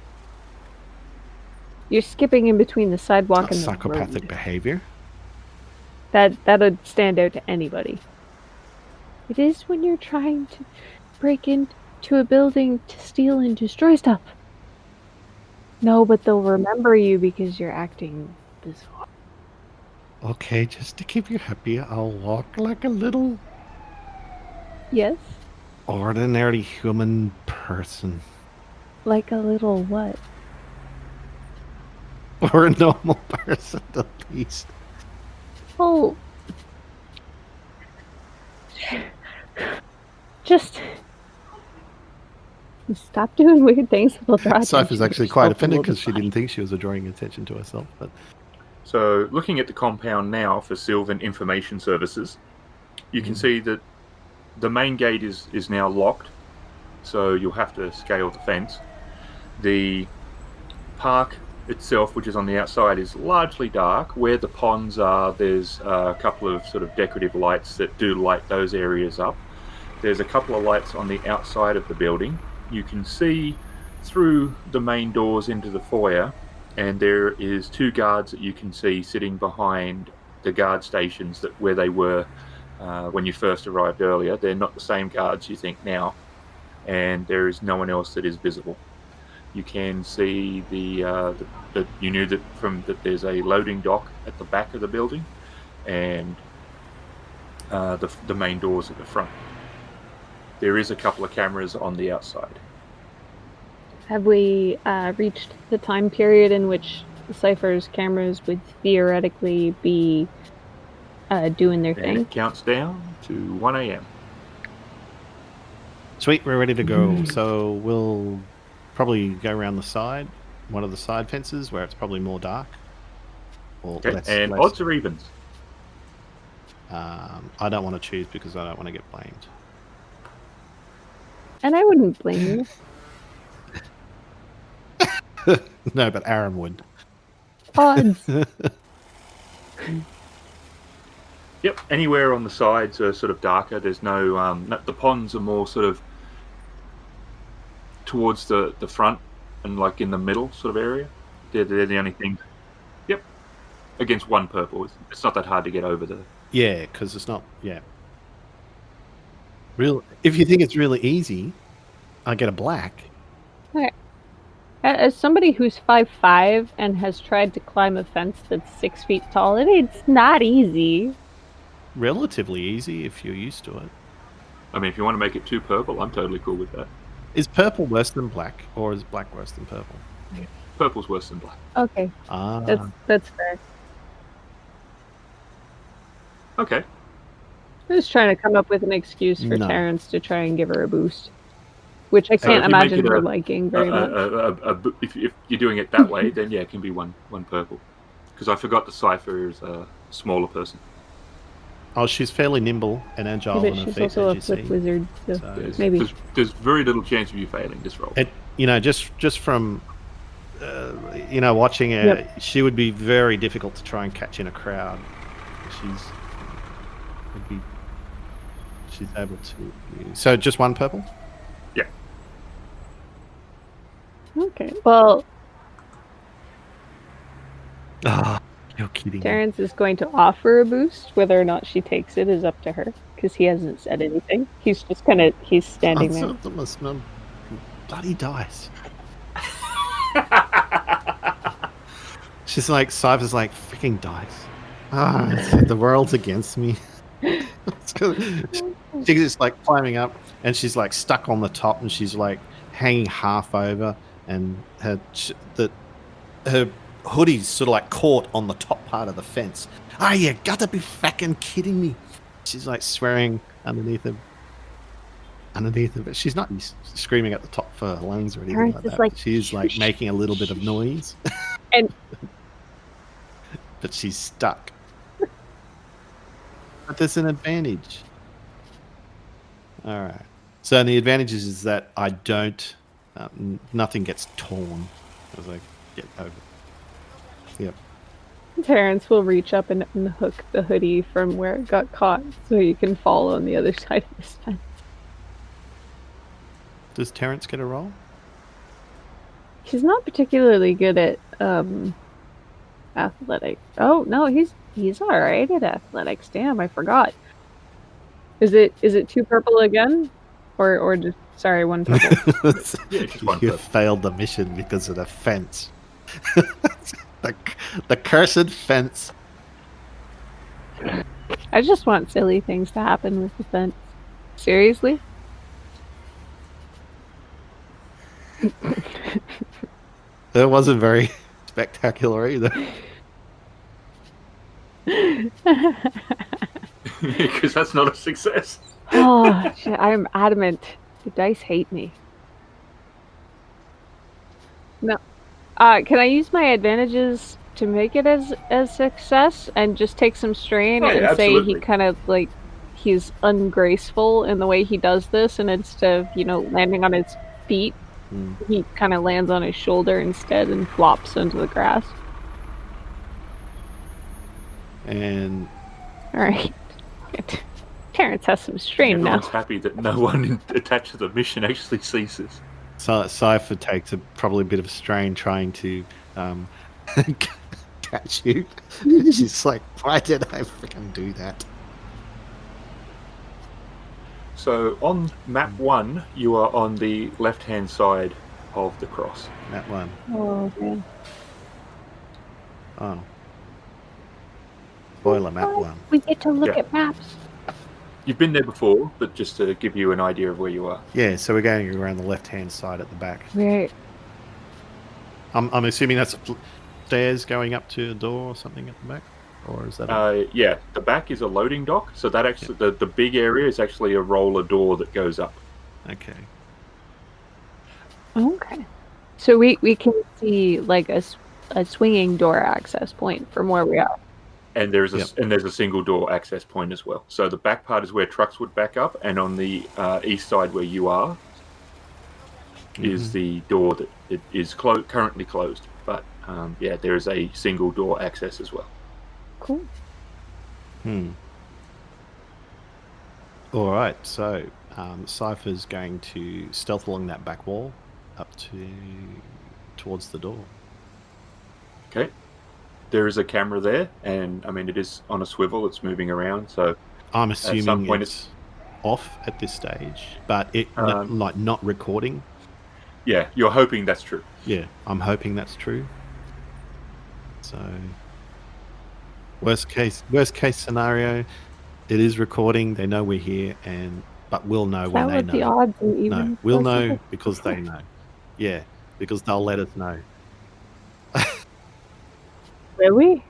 You're skipping in between the sidewalk and the psychopathic road. Behavior. That'd stand out to anybody. It is when you're trying to break into a building to steal and destroy stuff. No, but they'll remember you because you're acting bizarre. Okay, just to keep you happy, I'll walk like a little... Yes? Ordinary human person. Like a little what? Or a normal person, at least. Oh. Just stop doing weird things that'll draw attention. Cypher's actually quite yourself a offended little because she bit. didn't think she was drawing attention to herself. But So, looking at the compound now for Sylvan Information Services, you can see that the main gate is now locked, so you'll have to scale the fence. The park itself, which is on the outside, is largely dark. Where the ponds are, there's a couple of sort of decorative lights that do light those areas up. There's a couple of lights on the outside of the building. You can see through the main doors into the foyer, and there is 2 guards that you can see sitting behind the guard stations that where they were when you first arrived earlier. They're not the same guards you think now, and there is no one else that is visible. You can see the you knew that there's a loading dock at the back of the building, and the main doors at the front. There is a couple of cameras on the outside. Have we reached the time period in which Cipher's cameras would theoretically be doing their And thing? it counts down to 1 a.m. sweet, we're ready to go. So we'll probably go around the side, one of the side fences where it's probably more dark. Or Okay. Odds or evens? I don't want to choose because I don't want to get blamed. And I wouldn't blame you. No, but Aaron would. Odds. Yep. Anywhere on the sides are sort of darker. There's no the ponds are more sort of towards the front and like in the middle sort of area. They're the only things. Yep. Against 1 purple. It's not that hard to get over the. Yeah, because it's not. Yeah. Real. If you think it's really easy, I get a black. Okay. As somebody who's 5'5" and has tried to climb a fence that's 6 feet tall, it's not easy. Relatively easy if you're used to it. I mean, if you want to make it 2 purple, I'm totally cool with that. Is purple worse than black, or is black worse than purple? Purple's worse than black. Okay, that's fair. Okay. I'm just trying to come up with an excuse for No. Terrence to try and give her a boost, which I can't if you imagine make it her liking very much. If you're doing it that way, then yeah, it can be one purple. Because I forgot the Cipher is a smaller person. Oh, she's fairly nimble and agile But on her she's feet, also a as you flip see. wizard, so There's, maybe. there's very little chance of you failing this roll. It, just from watching her, Yep. she would be very difficult to try and catch in a crowd. She's able to. So just 1 purple. Yeah. Okay, well, You're kidding. Terrence is going to offer a boost. Whether or not she takes it is up to her, because he hasn't said anything. He's just he's standing there. Bloody dice. She's like, Cypher's like, freaking dice. The world's against me. She's just like climbing up, and she's like stuck on the top, and she's like hanging half over, and her hoodie's sort of like caught on the top part of the fence. You gotta be fucking kidding me. She's like swearing underneath it, but she's not screaming at the top of her lungs or anything Terrence like is that. like, She's like making a little bit of noise. And- But she's stuck. But there's an advantage. All right. So the advantage is that I don't, nothing gets torn as I get over. Yep. Terrence will reach up and unhook the hoodie from where it got caught, so you can fall on the other side of this fence. Does Terrence get a roll? He's not particularly good at athletic. Oh no, he's all right at athletics. Damn, I forgot. Is it 2 purple again, or just 1 purple? Yeah, just 1 You purple. failed the mission because of the fence. the cursed fence. I just want silly things to happen with the fence. Seriously? That wasn't very spectacular either. Because that's not a success. Oh, shit, I'm adamant. The dice hate me. No. Can I use my advantages to make it as success and just take some strain Oh, yeah, and say he absolutely. kind of like he's ungraceful in the way he does this, and instead of, landing on his feet, he kind of lands on his shoulder instead and flops into the grass. And All right. Terrence has some strain Everyone's now. happy that no one attached to the mission actually ceases. so Cipher takes probably a bit of a strain trying to catch you. She's like, why did I freaking do that? So on map 1, you are on the left-hand side of the cross. That one. Oh, man. Oh. Spoiler, map 1. We get to look Yeah. at maps. You've been there before, but just to give you an idea of where you are. Yeah, so we're going around the left-hand side at the back. Right. I'm assuming that's stairs going up to a door or something at the back? Or is that Yeah, the back is a loading dock, so that actually the big area is actually a roller door that goes up. Okay. Okay. So we can see like a swinging door access point from where we are. And there's a single door access point as well. So the back part is where trucks would back up, and on the east side where you are is the door that it is currently closed. But there is a single door access as well. Cool. All right, so Cypher's going to stealth along that back wall up towards the door. Okay. There is a camera there, and I mean it is on a swivel. It's moving around, so I'm at some assuming point it's off at this stage, but it not recording. Yeah, you're hoping that's true. Yeah, I'm hoping that's true. So, worst case scenario, it is recording. They know we're here, but we'll know when they know. The odds are even. No, we'll know because they know. Yeah, because they'll let us know. Really?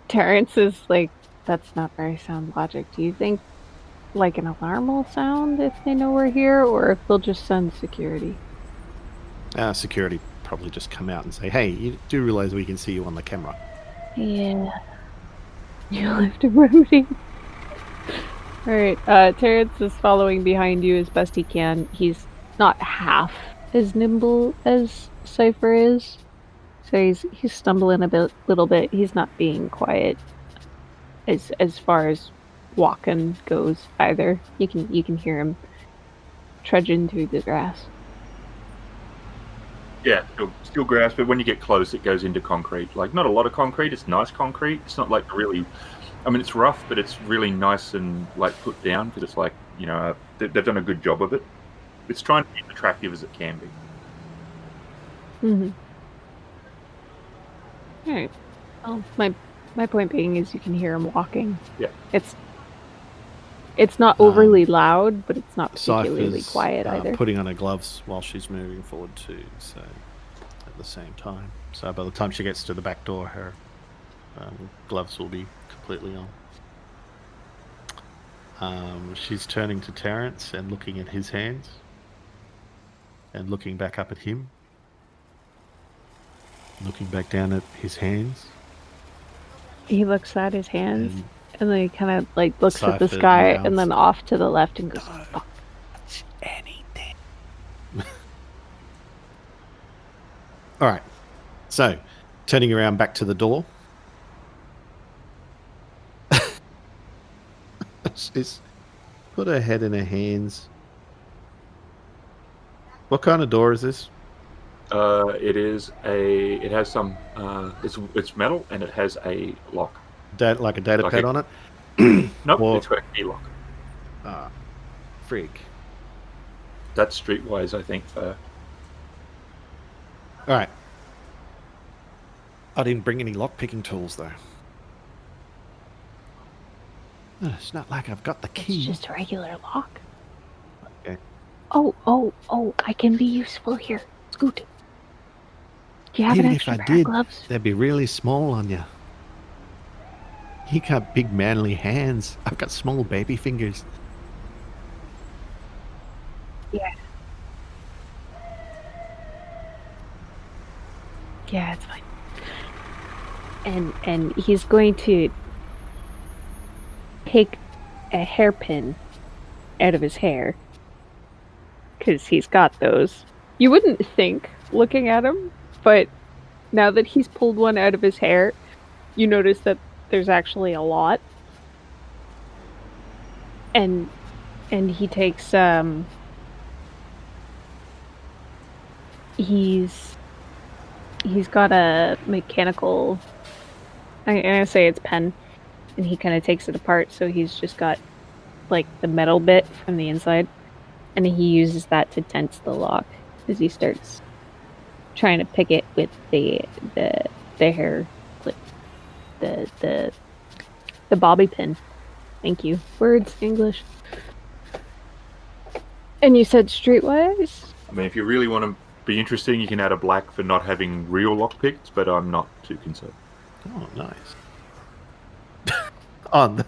Terrence is like, that's not very sound logic. Do you think like an alarm will sound if they know we're here, or if they'll just send security? Security probably just come out and say, hey, you do realize we can see you on the camera. Yeah. You'll have to remedy. Alright, Terrence is following behind you as best he can. He's not half as nimble as Cipher is. So he's stumbling little bit. He's not being quiet as far as walking goes either. You can hear him trudging through the grass. Yeah, still grass, but when you get close, it goes into concrete. Like, not a lot of concrete. It's nice concrete. It's not like really. I mean, it's rough, but it's really nice and like put down because it's like they've done a good job of it. It's trying to be as attractive as it can be. Mm-hmm. All right. Well, my point being is you can hear him walking. Yeah. It's not overly loud, but it's not particularly Cypher's, quiet either. Putting on her gloves while she's moving forward too, so at the same time. So by the time she gets to the back door, her gloves will be completely on. She's turning to Terrence and looking at his hands and looking back up at him. Looking back down at his hands. He looks at his hands and then he kind of like looks at the Cipher sky mouths. and then off to the left and goes, fuck. Anything. All right. So, turning around back to the door. She's put her head in her hands. What kind of door is this? It has some. It's metal and it has a lock. Like a data pad on it? Nope, Or- it's got a key lock. Freak. That's streetwise, I think. All right. I didn't bring any lock-picking tools, though. It's not like I've got the key. It's just a regular lock. Okay. Oh, I can be useful here. Scoot. Do you have Even an if extra I pair did, of gloves? they'd be really small on you. You got big manly hands. I've got small baby fingers. Yeah, it's fine. And he's going to take a hairpin out of his hair because he's got those. You wouldn't think looking at him, but now that he's pulled one out of his hair, you notice that there's actually a lot. And he takes he's got a mechanical, I'm gonna say it's pen, and he kind of takes it apart, so he's just got like the metal bit from the inside, and he uses that to tense the lock as he starts trying to pick it with the hair clip, the bobby pin. Thank you. Words, English. And you said streetwise? I mean, if you really want to be interesting, you can add a black for not having real lockpicks, but I'm not too concerned. Oh, nice. I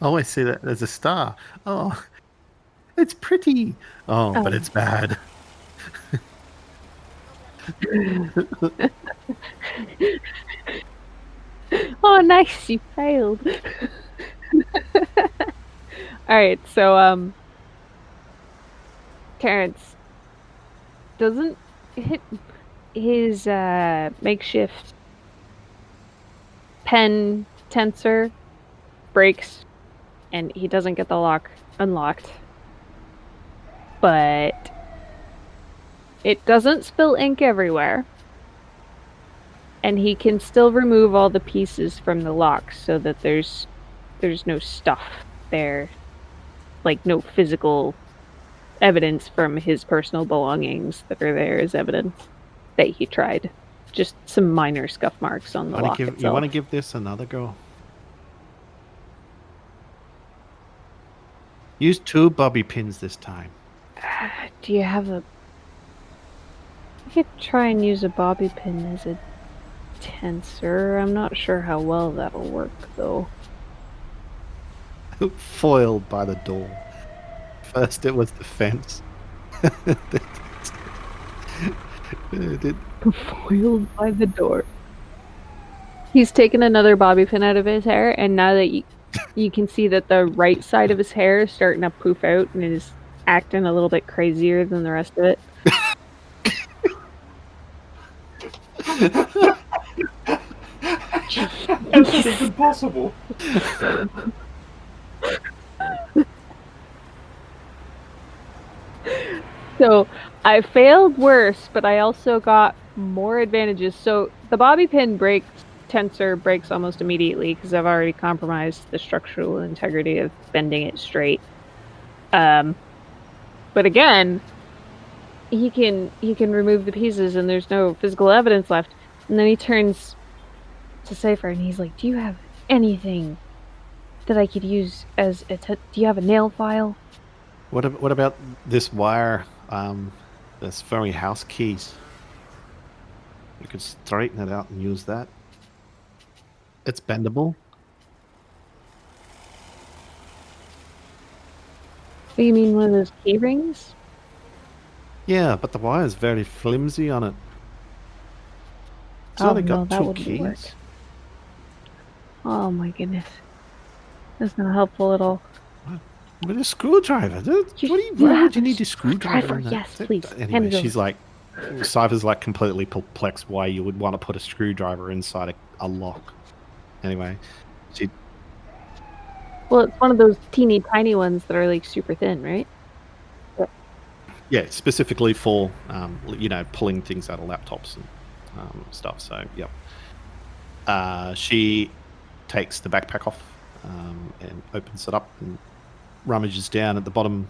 always see that there's a star. Oh, it's pretty. Oh, but it's bad. Oh, nice, you failed. Alright, so, Terrence doesn't hit his makeshift pen tensor breaks, and he doesn't get the lock unlocked. But it doesn't spill ink everywhere, and he can still remove all the pieces from the lock so that there's no stuff there, like no physical evidence from his personal belongings that are there as evidence that he tried. Just some minor scuff marks on the lock itself. You want to give this another go? Use 2 bobby pins this time. Do you have a... I could try and use a bobby pin as a tensor. I'm not sure how well that'll work, though. Foiled by the door. First it was the fence. Foiled by the door. He's taken another bobby pin out of his hair, and now that you can see that the right side of his hair is starting to poof out and is acting a little bit crazier than the rest of it. That's even possible. So I failed worse, but I also got more advantages. So the bobby pin tensor breaks almost immediately because I've already compromised the structural integrity of bending it straight. But again, he can remove the pieces and there's no physical evidence left. And then he turns to Cipher and he's like, "Do you have anything that I could use as a do you have a nail file?" What about this wire? This very house keys. You could straighten it out and use that. It's bendable. Do you mean one of those key rings? Yeah, but the wire is very flimsy on it. It's only got that 2 wouldn't keys. work. Oh my goodness. That's not helpful at all. With a screwdriver. Why would you need a screwdriver? Yes, please. Anyway, she's like, Cypher's like completely perplexed why you would want to put a screwdriver inside a lock. Anyway, well, it's one of those teeny tiny ones that are like super thin, right? Yeah, specifically for pulling things out of laptops and stuff. So yeah, she takes the backpack off and opens it up and rummages down at the bottom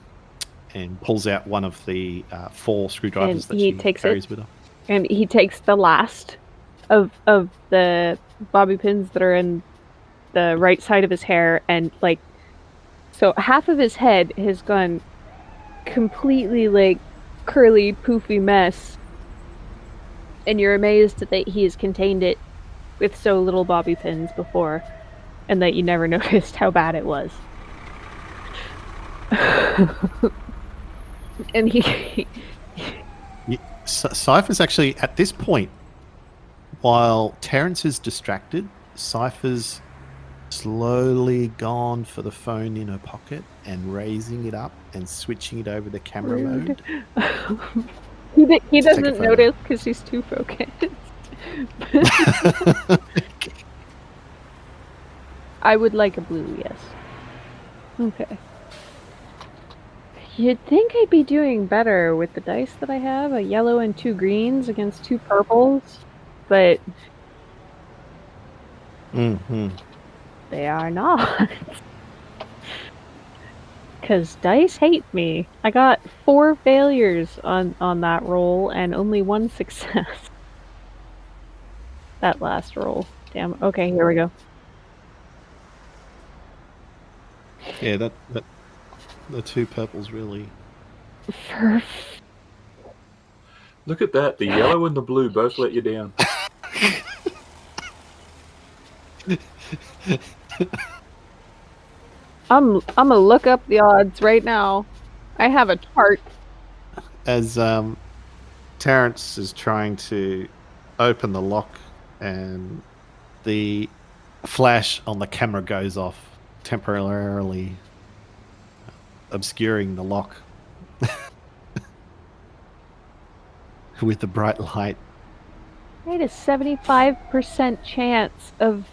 and pulls out one of the 4 screwdrivers that she carries with her. And he takes the last of the bobby pins that are in the right side of his hair, and like, so half of his head has gone completely like curly, poofy mess, and you're amazed that he has contained it with so little bobby pins before, and that you never noticed how bad it was. And Cypher's actually, at this point, while Terrence is distracted, Cypher's slowly gone for the phone in her pocket and raising it up and switching it over to camera mode. He doesn't notice because he's too focused. I would like a blue, yes. Okay. You'd think I'd be doing better with the dice that I have, a yellow and 2 greens against 2 purples, but they are not. Because dice hate me. I got 4 failures on that roll and only 1 success. That last roll. Damn. Okay, here we go. Yeah, that the 2 purples really. Look at that. The yellow and the blue both let you down. I'm gonna look up the odds right now. I have a chart. As Terrence is trying to open the lock and the flash on the camera goes off, temporarily obscuring the lock with the bright light. I had a 75% chance of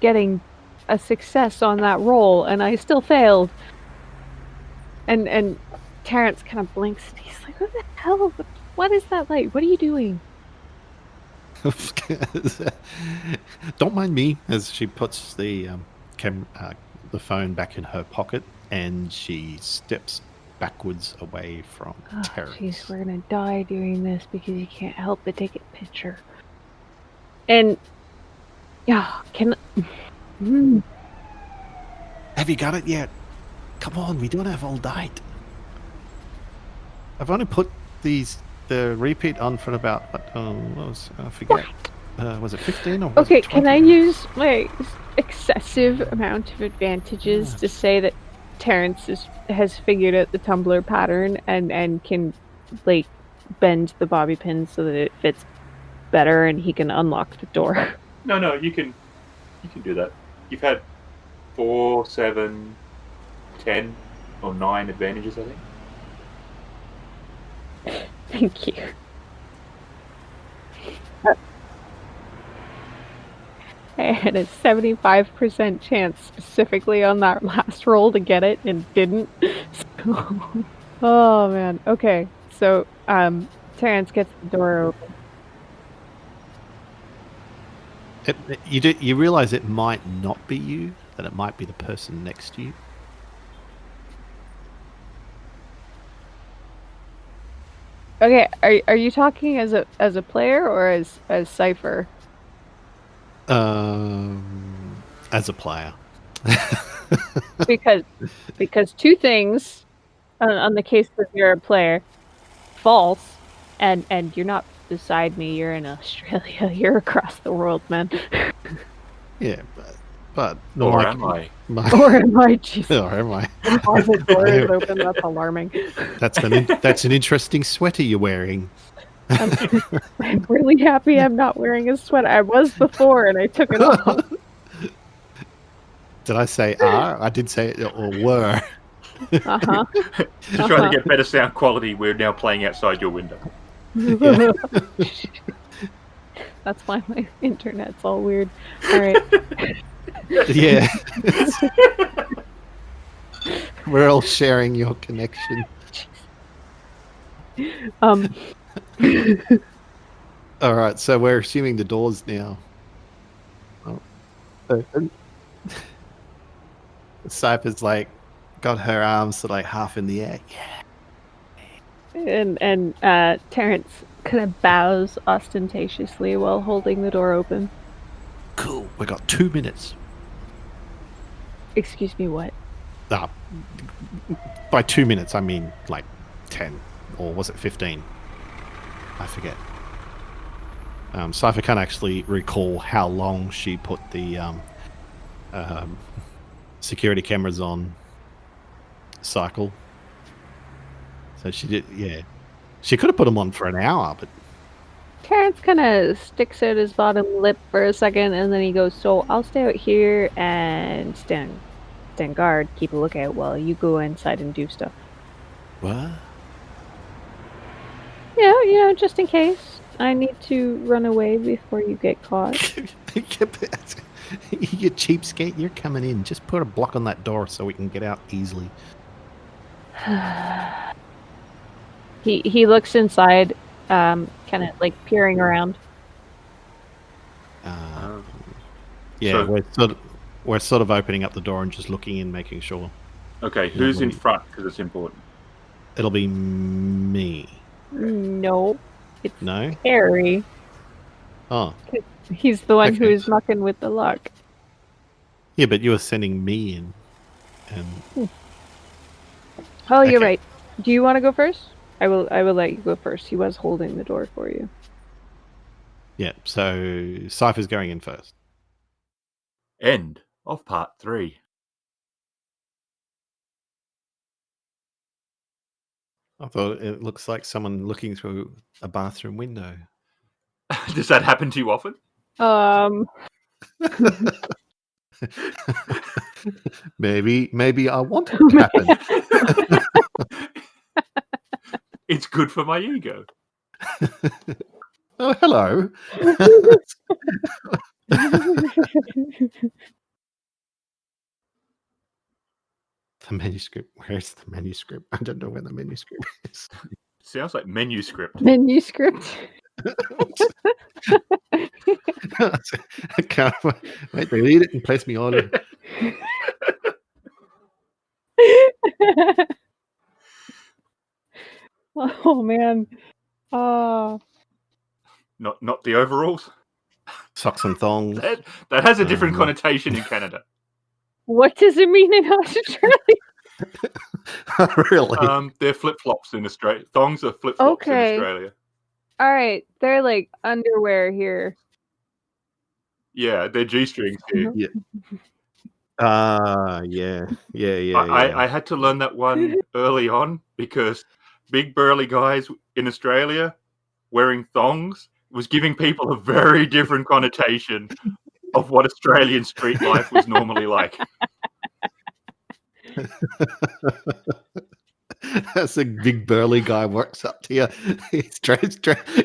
getting a success on that roll, and I still failed. And Terrence kind of blinks, and he's like, "What the hell? What is that like? What are you doing?" Don't mind me, as she puts the phone back in her pocket and she steps backwards away from Terrence. Jeez, we're gonna die doing this because you can't help but take a picture. And yeah, Have you got it yet? Come on, we don't have all night. I've only put the repeat on for about I forget. Was it 15 or was okay, it 20? can I use my excessive amount of advantages to say that Terrence has figured out the tumbler pattern and can like bend the bobby pin so that it fits better and he can unlock the door? No, you can do that. You've had 4, 7, 10, or 9 advantages, I think. Thank you. I had a 75% chance specifically on that last roll to get it and didn't. So, oh man. Okay. So Terrence gets the door open. You realize it might not be you, that it might be the person next to you. Okay, are you talking as a player or as Cipher? As a player. because 2 things on the case that you're a player, false, and you're not beside me. You're in Australia. You're across the world, man. Yeah, but or am I? Or am I? Jesus. Or am I? Oh, the door is open. That's alarming. That's an interesting sweater you're wearing. I'm really happy I'm not wearing a sweater. I was before, and I took it off. Did I say are? I did say it, or were. Uh-huh. To try to get better sound quality, we're now playing outside your window. Yeah. That's why my internet's all weird. All right. Yeah. We're all sharing your connection. All right, so we're assuming the doors now. Cipher's like got her arms sort of like half in the air. Yeah. And Terrence kind of bows ostentatiously while holding the door open. Cool. We got 2 minutes. Excuse me, what? By 2 minutes, I mean like 10, or was it 15? I forget. Cipher can't actually recall how long she put the security cameras on cycle. So she did, yeah. She could have put them on for an hour, but Terrence kind of sticks out his bottom lip for a second, and then he goes, "So I'll stay out here and stand guard, keep a lookout while you go inside and do stuff." what? Yeah, just in case. I need to run away before you get caught. You cheapskate, you're coming in. Just put a block on that door so we can get out easily. He looks inside, kind of like peering around. Yeah, we're sort of opening up the door and just looking in, making sure. Okay, who's in front? Because it's important. It'll be me. No, it's No? Harry. Oh. He's the one Okay. who's mucking with the luck. Yeah, but you were sending me in. And Oh, you're Okay. right. Do you want to go first? I will let you go first. He was holding the door for you. yeah, so Cypher's going in first. End of part 3. I thought it looks like someone looking through a bathroom window. Does that happen to you often? Maybe I want it to happen. It's good for my ego. Oh, hello. The manuscript. Where's the manuscript? I don't know where the manuscript is. Sounds like manuscript. Manuscript. I can't wait to read it and place me order. Oh man. Not the overalls. Socks and thongs. That has a different connotation in Canada. What does it mean in Australia? Really? They're flip-flops in Australia. Thongs are flip-flops in Australia. All right, they're like underwear here. Yeah, they're G-strings here. Yeah. Yeah. I had to learn that one early on because big burly guys in Australia wearing thongs was giving people a very different connotation of what Australian street life was normally like. That's a big burly guy works up to you.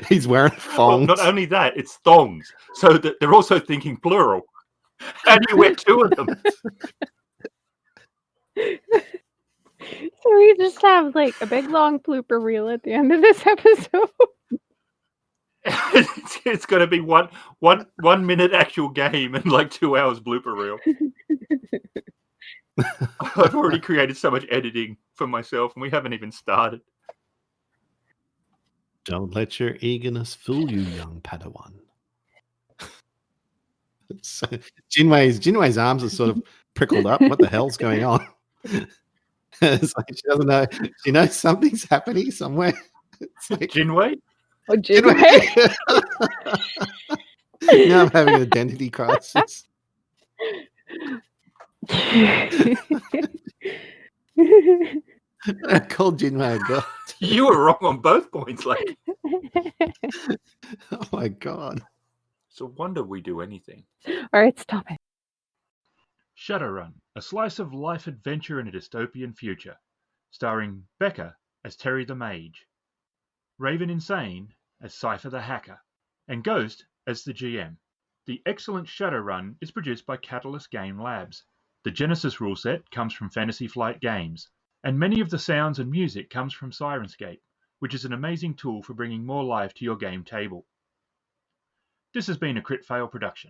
He's wearing thongs. Well, not only that, it's thongs. So that they're also thinking plural. How do you wear two of them? So we just have like a big long blooper reel at the end of this episode. It's going to be one minute actual game and like 2 hours blooper reel. I've already created so much editing for myself, and we haven't even started. Don't let your eagerness fool you, young Padawan. So, Jinwei's arms are sort of prickled up. What the hell's going on? It's like she doesn't know. She knows something's happening somewhere. It's like, Jinwei? Oh, Jinwei. Now I'm having an identity crisis. I called Jinwei a god. You were wrong on both points, like. Oh my god. So wonder we do anything. All right, stop it. Shadowrun, a slice of life adventure in a dystopian future, starring Becca as Terry the Mage, Raveninsane as Cipher the Hacker, and Ghost as the GM. The excellent Shadowrun is produced by Catalyst Game Labs. The Genesys rule set comes from Fantasy Flight Games, and many of the sounds and music comes from Syrinscape, which is an amazing tool for bringing more life to your game table. This has been a Kritfayle production.